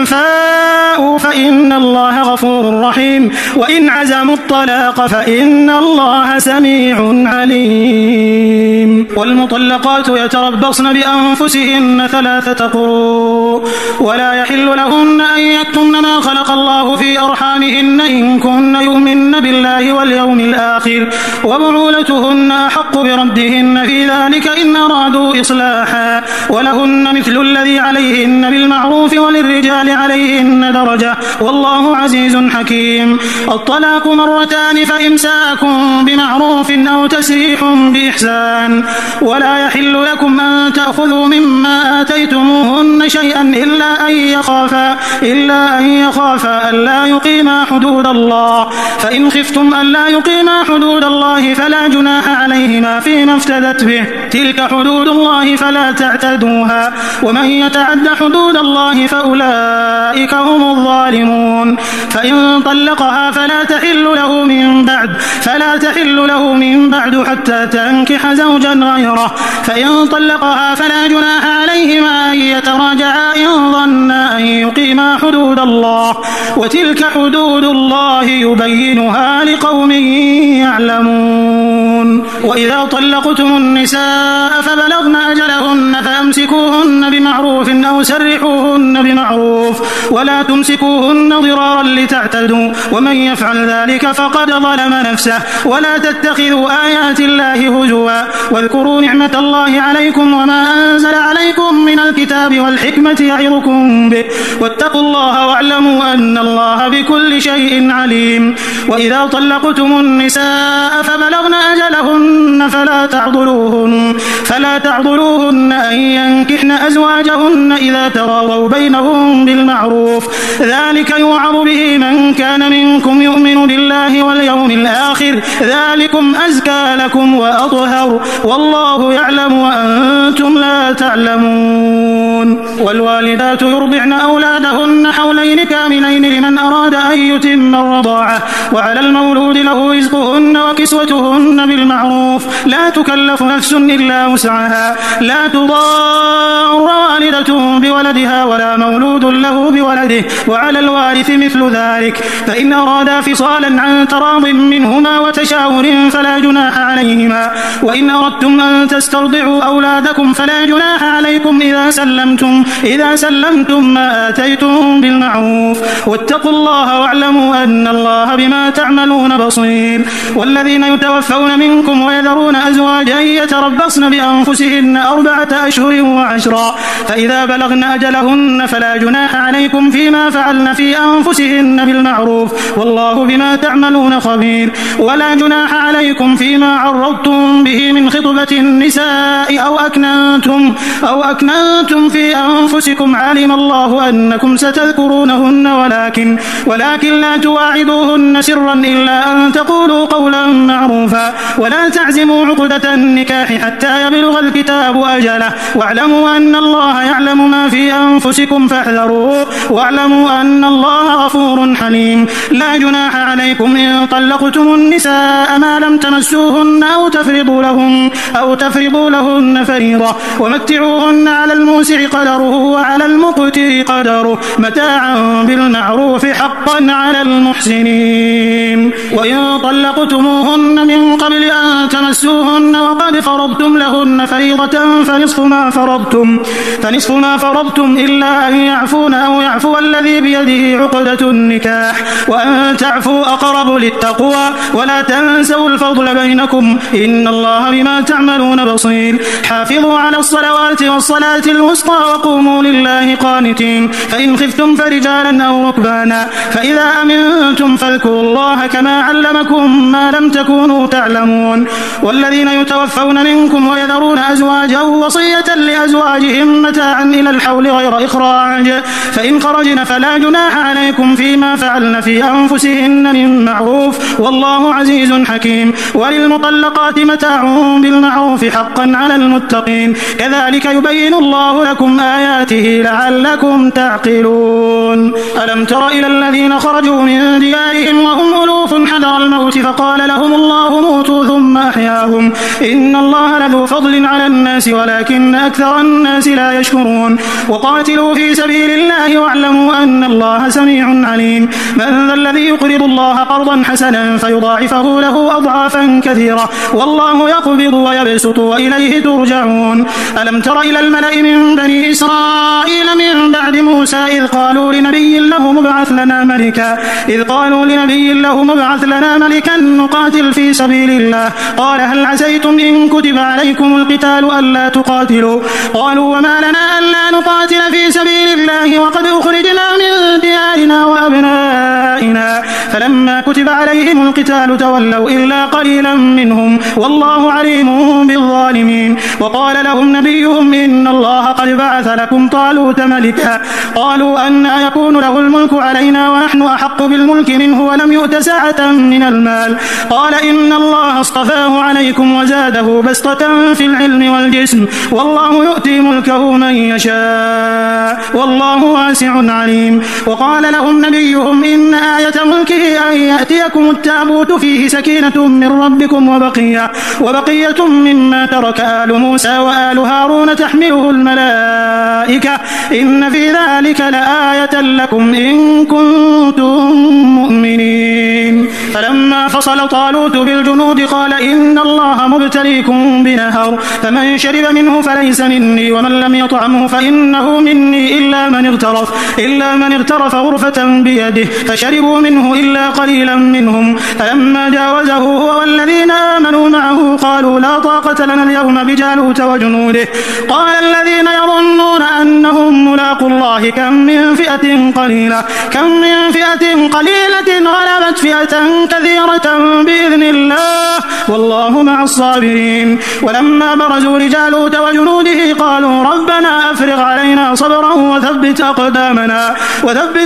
A: فاءوا فإن الله غفور رحيم وإن عزموا الطلاق فإن الله سميع عليم. والمطلقات يتربصن بأنفسهن 3 قروء ولا يحل لهن أن يكتمن ما خلق الله في أرحامهن إن كن يؤمن بالله واليوم الآخر وبعولتهن أحق بردهن في ذلك إن أرادوا إصلاحا ولهن مثل الذي عليهن بالمعروف وللرجال عليهن درجة والله عزيز حكيم. الطلاق 2 فإمساك بمعروف أو تسريح بإحسان ولا يحل لكم أن تأخذوا مما آتيتموهن شيئا إلا أن يخافا ألا يقيما حدود الله، فإن خفتم ألا يقيما حدود الله فلا جناح عليهما فيما افتدت به، تلك حدود الله فلا تعتدوها، ومن يتعد حدود الله فأولئك هم الظالمون. فإن طلقها فلا تحل له من بعد حتى تنكح زوجا غيره، فإن طلقها فلا جناح عليهما أن يتراجعا إن ظنا أن يقيما حدود الله، وتلك حدود الله يبينها لقوم يعلمون. وإذا طلقتم النساء فبلغن أجلهن فأمسكوهن بمعروف أو سرحوهن بمعروف، ولا تمسكوهن ضرارا لتعتدوا، ومن يفعل ذلك فقد ظلم نفسه. ولا تتخذوا آيات الله هزوا، واذكروا نعمة الله عليكم وما أنزل عليكم من الكتاب والحكمة يعظكم به، واتقوا الله واعلموا أن الله بكل شيء عليم. وإذا طلقتم النساء فبلغن أجلهن فلا تعضلوهن أن ينكحن أزواجهن إذا تراضوا بينهم بالمعروف، ذلك يوعظ به من كان منكم يؤمن بالله واليوم الآخر، ذلكم أزكى لكم وأطهر، والله يعلم وأنتم لا تعلمون. والوالدات يرضعن أولادهن حولين كاملين لمن أراد أن يتم الرضاعة، وعلى المولود له رزقهن وكسوتهن بالمعروف، لا تكلف نفس إلا وسعها، لا تضار والدة بولدها ولا مولود له بولده، وعلى الوارث مثل ذلك، فإن أرادا فصالا عن تراض منهما وتشاور فلا جناح عليهما. وإن أردتم أن تسترضعوا أولادكم فلا جناح عليكم إذا سلمتم ما آتيتم بالمعروف، واتقوا الله واعلموا أن الله بما تعملون بصير. والذين يتوفون منكم ويذرون أزواجا يتربصن بأنفسهن 4 أشهر و10، فإذا بلغن أجلهن فلا جناح عليكم فيما فعلن في أنفسهن بالمعروف، والله بما تعملون خبير. ولا جناح عليكم فيما عرضتم به من خطبة النساء أو أكننتم في أنفسكم، علم الله أنكم ستذكرونهن ولكن لا تواعدوهن سرا إلا أن تقولوا قولا معروفا، ولا تعزموا عقدة النكاح حتى يبلغ الكتاب أجله، واعلموا أن الله يعلم ما في أنفسكم فاحذروه، واعلموا أن الله غفور حليم. لا جناح عليكم إن طلقتم النساء ما لم تمسوهن أو تفرضوا لهن فريضة، ومتعوهن على الموسع قدره وعلى المقتر قدره متاعا بالمعروف حقا على المحسنين. وإن طلقتموهن من قبل أن تمسوهن وقد فرضتم لهن فريضة فنصف ما فرضتم إلا أن يعفون أو يعفو الذي بيده عقدة النكاح، وأن تعفوا أقرب للتقوى، ولا تنسوا الفضل بينكم، إن الله بما تعملون بصير. حافظوا على الصلوات والصلاة الوسطى وقوموا لله قانتين، فإن خفتم فرجالا أو ركبانا، فإذا أمنتم فاذكروا الله كما علمكم ما لم تكونوا تعلمون. والذين يتوفون منكم ويذرون أزواجا وصية لأزواجهم متاعا إلى الحول غير إخراج، فإن خرجن فلا جناح عليكم فيما فعلن في أنفسهن من معروف، والله عزيز حكيم. وللمطلقات متاع بالمعروف حقا على المتقين، كذلك يبين الله لكم آياته لعلكم تعقلون. ألم تر إلى الذين خرجوا من ديارهم وهم ألوف حذر الموت فقال لهم الله موتوا ثم أحياهم، إن الله لذو فضل على الناس ولكن أكثر الناس لا يشكرون. وقاتلوا في سبيل الله واعلموا أن الله سميع عليم. من ذا الذي يقرض الله قرضا حسنا فيضاعفه له أضعافا كثيرة، والله يقبض ويبسط وإليه ترجعون. ألم تر إلى الملأ من بني إسرائيل من بعد موسى إذ قالوا لنبي له مبعث لنا ملكا نقاتل في سبيل الله، قال هل عسيتم إن كتب عليكم القتال ألا تقاتلوا؟ قالوا وما لنا ألا نقاتل في سبيل الله وقد أخرجنا من ديارنا وأبنائنا، فلما كتب عليهم عليهم القتال تولوا إلا قليلا منهم والله عليم بالظالمين. وقال لهم نبيهم إن الله قد بعث لكم طالوت ملكا قالوا أنى يكون له الملك علينا ونحن أحق بالملك منه ولم يؤت سعة من المال قال إن الله اصطفاه عليكم وزاده بسطة في العلم والجسم والله يؤتي ملكه من يشاء والله واسع عليم. وقال لهم نبيهم إن آية ملكه أن يأتيكم التابوت فيه سكينة من ربكم وبقية مما ترك آل موسى وآل هارون تحمله الملائكة إن في ذلك لآية لكم إن كنتم مؤمنين. فلما فصل طالوت بالجنود قال إن الله مبتليكم بنهر فمن شرب منه فليس مني ومن لم يطعمه فإنه مني إلا من اغترف غرفة بيده فشربوا منه إلا قليلا منهم. فلما جاوزه هو والذين آمنوا معه قالوا لا طاقة لنا اليوم بجالوت وجنوده قال الذين يظنون أنهم ملاقوا الله كم من فئة قليلة غلبت فئة كثيرة بإذن الله والله مع الصابرين. ولما برزوا لجالوت وجنوده قالوا ربنا أفرغ علينا صبرا وثبت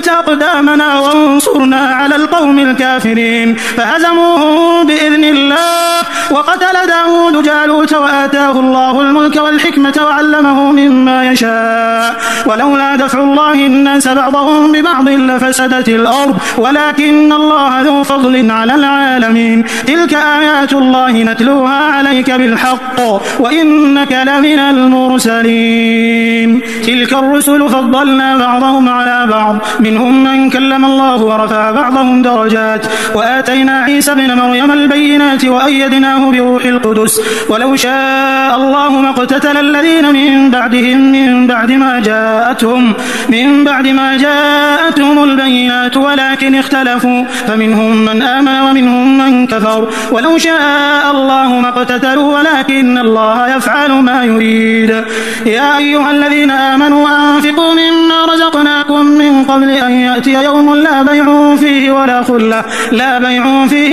A: أقدامنا وانصرنا على القوم الكافرين فهزموهم بإذن الله. وقتل داود جالوت وآتاه الله الملك والحكمة وعلمه مما يشاء ولولا دفع الله الناس بعضهم ببعض لفسدت الأرض ولكن الله ذو فضل على العالمين. تلك آيات الله نتلوها عليك بالحق وإنك لمن المرسلين. تلك الرسل فضلنا بعضهم على بعض منهم من كلم الله ورفع بعضهم درجات وآتينا عيسى ابن مريم البينات وأيدناه بروح القدس ولو شاء الله ما اقتتل الذين من بعدهم من بعد ما جاءتهم البينات ولكن اختلفوا فمنهم من آمن ومنهم من كفر ولو شاء الله ما اقتتلوا ولكن الله يفعل ما يريد. يا أيها الذين آمنوا أنفقوا مما رزقناكم من قبل أن يأتي يوم لا بيع فيه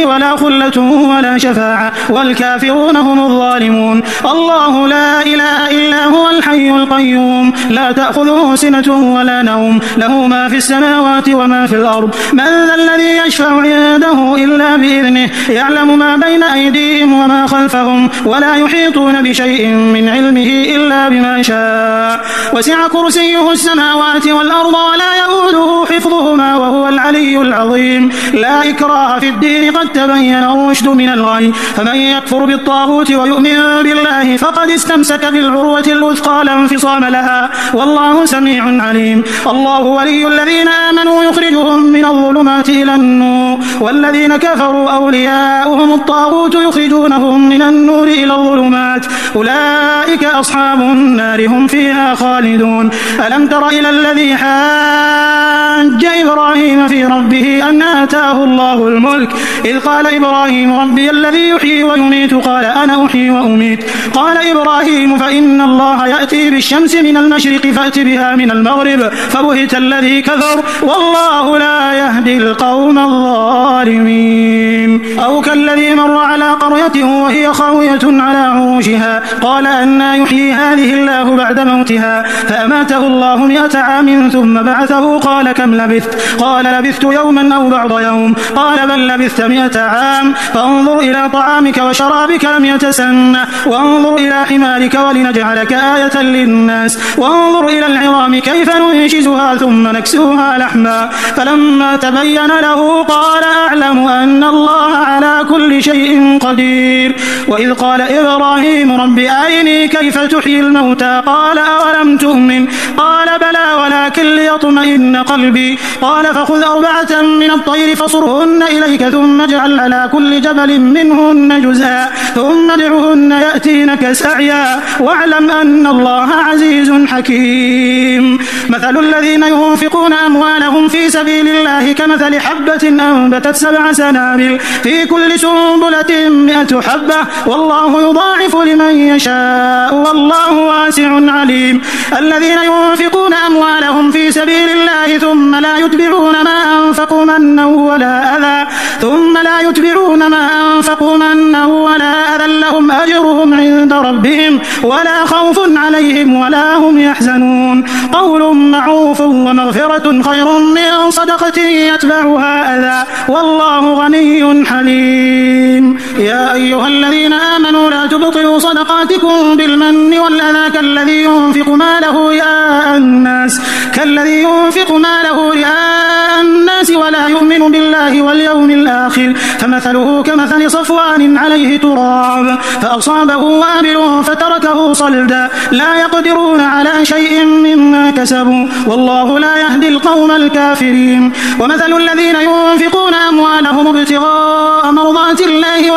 A: ولا خلة ولا شفاعة والكافرون هم الظالمون. الله لا إله إلا هو الحي القيوم لا تأخذه سنة ولا نوم له ما في السماوات وما في الأرض من ذا الذي يشفع عنده إلا بإذنه يعلم ما بين أيديهم وما خلفهم ولا يحيطون بشيء من علمه إلا بما شاء وسع كرسيه السماوات والأرض ولا يؤوده حفظهما وهو العلي العظيم. لا إكراه في الدين قد تبين الرشد من الغي فمن يكفر بالطاغوت ويؤمن بالله فقد استمسك بالعروة الوثقى لا انفصام لها والله سميع عليم. الله ولي الذين آمنوا يخرجهم من الظلمات إلى النور والذين كفروا أولياؤهم الطاغوت يخرجونهم من النور إلى الظلمات أولئك أصحاب النار هم فيها خالدون. ألم تر إلى الذي حاج إبراهيم في ربه أن آتاه الله الملك إذ قال إبراهيم ربي الذي يحيي ويميت قال أنا أحيي وأميت قال إبراهيم فإن الله يأتي بالشمس من المشرق فأت بها من المغرب فبهت الذي كفر والله لا يهدي القوم الظالمين. أو كالذي مر على قرية وهي خاوية على عروشها قال أنى يحيي هذه الله بعد موتها فأماته الله 100 عام ثم بعثه قال كم لبثت قال لبثت يوما أو بعض يوم قال بل لبثت 100 عام فانظر إلى طعامك وشرابك لم يتسنه وانظر إلى حمارك ولنجعلك آية للناس وانظر إلى العظام كيف ننشزها ثم نكسوها لحما فلما تبين له قال أعلم أن الله على كل شيء قدير. وإذ قال إبراهيم رب أرني كيف تحيي الموتى قال أولم تؤمن قال بلى ولكن ليطمئن قلبي قال فخذ 4 من الطير فصرهن إليك ثم اجعل على كل جبل منهن جزءا ثم ادعهن يأتينك سعيا واعلم أن الله عزيز حكيم. مثل الذين ينفقون أموالهم في سبيل الله كمثل حبة أنبتت 7 سنابل في كل سنبلة 100 حبة والله يضاعف لمن يشاء والله واسع عليم. الذين ينفقون أموالهم في سبيل الله ثم لا يتبعون ما أنفقوا منا ولا أذى ثم لا يتبعون ما أنفقوا منا ولا أذى لهم أجرهم عند ربهم ولا خوف عليهم ولا هم يحزنون قول معروف ومغفرة خير من صدقة يتبعها أذى والله غني حليم. يا أيها الذين آمنوا لا تبطلوا صدقاتكم بالمن والأذى كالذي ينفق ماله رئاء الناس ولا يؤمن بالله واليوم الآخر فمثله كمثل صفوان عليه تراب فأصابه وابل فتركه صلدا لا يقدرون على شيء مما كسبوا والله لا يهدي القوم الكافرين. ومثل الذين ينفقون أموالهم ابتغاء مرضات الله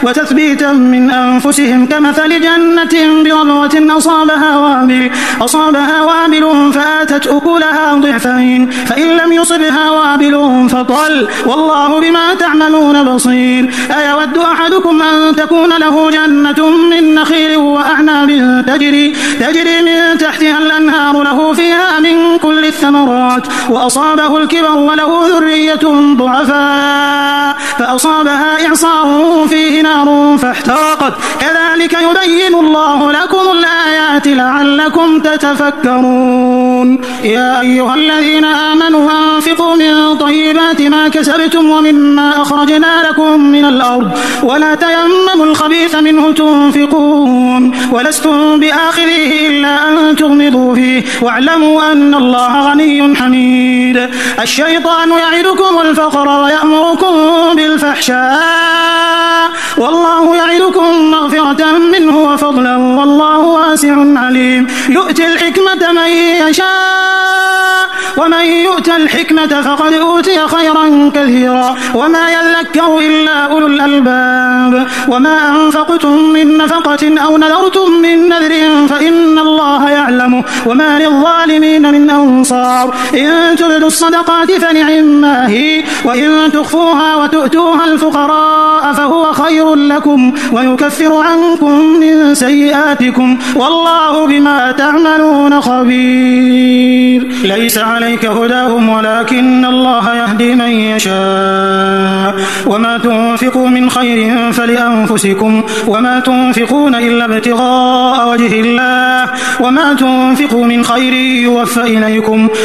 A: وتثبيتا من أنفسهم كمثل جنة بربوة أصابها وابل فآتت أكلها ضعفين فإن لم يصبها وابل فطل والله بما تعملون بصير. أيود أحدكم أن تكون له جنة من نخيل وأعناب تجري من تحتها الأنهار له فيها من كل الثمرات وأصابه الكبر وله ذرية ضعفاء فأصابها إعصار فيه نار فاحترقت كذلك يبين الله لكم الآيات لعلكم تتفكرون. يا أيها الذين آمنوا أنفقوا من طيبات ما كسبتم ومما أخرجنا لكم من الأرض ولا تيمموا الخبيث منه تنفقون ولستم بآخذه إلا أن تغمضوا فيه واعلموا أن الله غني حميد. الشيطان يعدكم الفقر ويأمركم بالفحشاء والله يعدكم مغفرة منه وفضلا والله واسع عليم. يؤتي الحكمة من يشاء ومن يؤت الحكمة فقد أوتي خيرا كثيرا وما يذكر إلا أولو الألباب. وما أنفقتم من نفقة أو نذرتم من نذر فإن الله يعلمه وما للظالمين من أنصار. إن تبدوا الصدقات فنعما هي وإن تخفوها وتؤتوها الفقراء فهو خير لكم ويكفر عنكم من سيئاتكم والله بما تعملون خبير. ليس عليك هداهم ولكن الله يهدي من يشاء وما تنفقوا من خير فلأنفسكم وما تنفقون إلا ابتغاء وجه الله وما تنفقوا من خير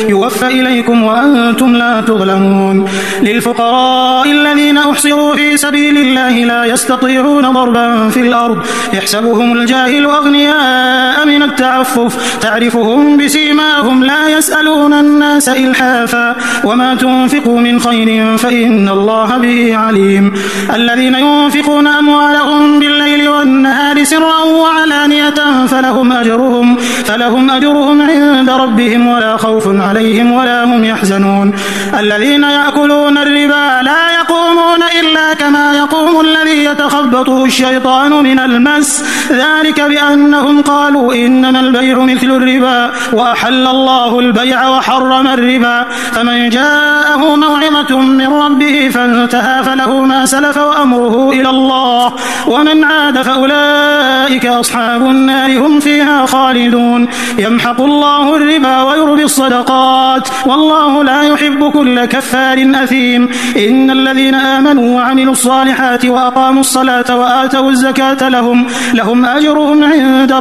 A: يوفى إليكم وأنتم لا تظلمون. للفقراء الذين أحصروا في سبيل الله لا يستطيعون ضربا في الأرض يحسبهم الجاهل أغنياء من التعفف تعرفهم بسيماهم لا يسألون الناس إلحافا وما تنفقوا من خير فإن الله به عليم. الذين ينفقون أموالهم بالليل والنهار سرا وعلانية فلهم أجرهم عند ربهم ولا خوف عليهم ولا هم يحزنون. الذين يأكلون الربا لا يقومون إلا كما يقوم الذي يتخبطه الشيطان من المس ذلك بأنهم قالوا إنما البيع مثل الربا وأحل الله البيع وحرم الربا فمن جاءه موعظة من ربه فانتهى فله ما سلف وأمره إلى الله ومن عاد فأولئك أصحاب النار هم فيها خالدون. يمحق الله الربا ويربي الصدقات والله لا يحب كل كفار أثيم. إن الذين آمنوا وعملوا الصالحات وأقاموا الصلاة وآتوا الزكاة لهم أجرهم عند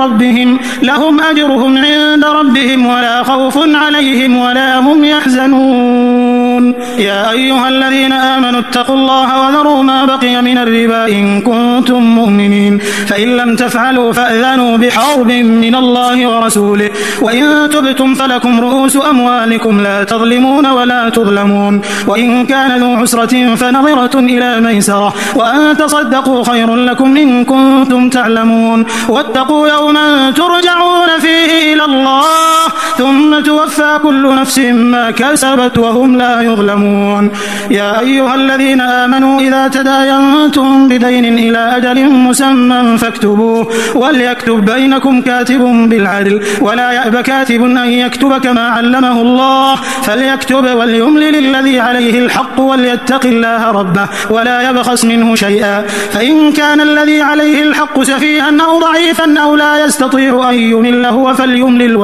A: ربهم ولا خوف عليهم ولا هم يحزنون. يا أيها الذين آمنوا اتقوا الله وذروا ما بقي من الربا إن كنتم مؤمنين فإن لم تفعلوا فأذنوا بحرب من الله ورسوله وإن تبتم فلكم رؤوس أموالكم لا تظلمون ولا تظلمون وإن كان ذو عسرة فنظرة إلى ميسرة وأن تصدقوا خير لكم إن كنتم تعلمون. واتقوا يوما ترجعون فيه إلى الله ثم توفى كل نفس ما كسبت وهم لا يظلمون. يا أيها الذين آمنوا إذا تداينتم بدين إلى أجل مسمى فاكتبوه وليكتب بينكم كاتب بالعدل ولا يأب كاتب أن يكتب كما علمه الله فليكتب وليملل الذي عليه الحق وليتق الله ربه ولا يبخس منه شيئا فإن كان الذي عليه الحق سفيها أو ضعيفا أو لا يستطيع أن يمل هو فليملل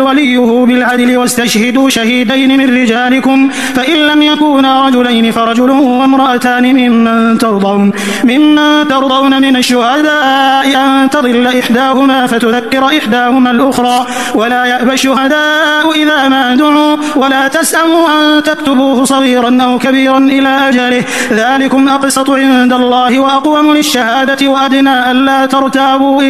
A: وليه بالعدل واستشهدوا شهيدين من رجالكم بينهم، فإن لم يكونا رجلين فرجل وامرأتان ممن ترضون من الشهداء أن تضل إحداهما فتذكر إحداهما الأخرى، ولا يأبى الشهداء إذا ما دعوا، ولا تسأموا أن تكتبوه صغيرا أو كبيرا إلى أجله، ذلكم أقسط عند الله وأقوم للشهادة وأدنى ألا ترتابوا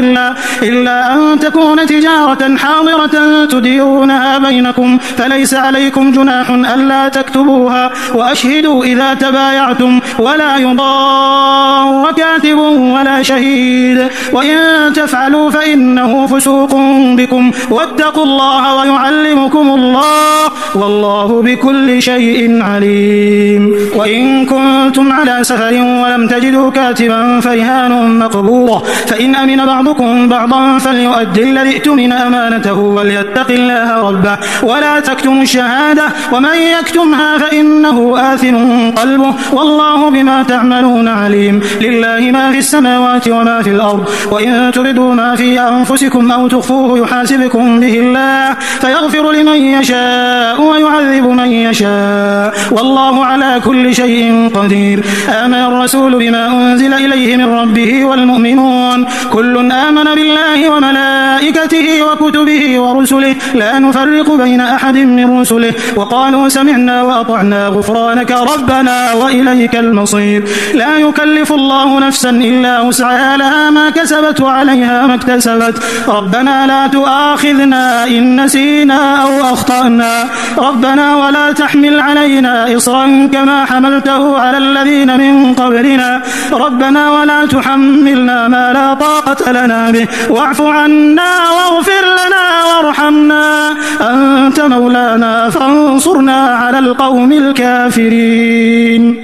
A: إلا أن تكون تجارة حاضرة تديرونها بينكم، فليس عليكم جناح ألا تكتبوها، وأشهدوا إذا تبايعتم، ولا يضار كاتب ولا شهيد، وإن تفعلوا فإنه فسوق بكم، واتقوا الله ويعلمكم الله، والله بكل شيء عليم. وإن كنتم على سفر ولم تجدوا كاتبا فرهان مقبوضة، فإن أمن بعضكم بعضا فليؤدي الذي اؤتمن أمانته وليتق الله ربه، ولا تكتموا الشهادة، ومن يكتمها فإنه آثم قلبه، والله بما تعملون عليم. لله ما في السماوات وما في الأرض، وإن تبدوا ما في أنفسكم أو تخفوه يحاسبكم به الله، فيغفر لمن يشاء ويعذب من يشاء، والله على كل شيء قدير. آمن الرسول بما أنزل إليه من ربه والمؤمنون كل آمن بالله وملائكته وكتبه ورسله لا نفرق بين أحد من رسله، وقالوا سمعنا وأطعنا غفرانك ربنا وإليك المصير. لا يكلف الله نفسا إلا وسعها، لها ما كسبت وعليها ما اكتسبت، ربنا لا تؤاخذنا إن نسينا أو أخطأنا، ربنا ولا تحمل علينا إصرا كما حملته على الذين من قبلنا، ربنا ولا تحملنا ما لا طاقة لنا به، واعف عنا واغفر لنا وارحمنا، أنت مولانا فانصرنا على القوم الكافرين.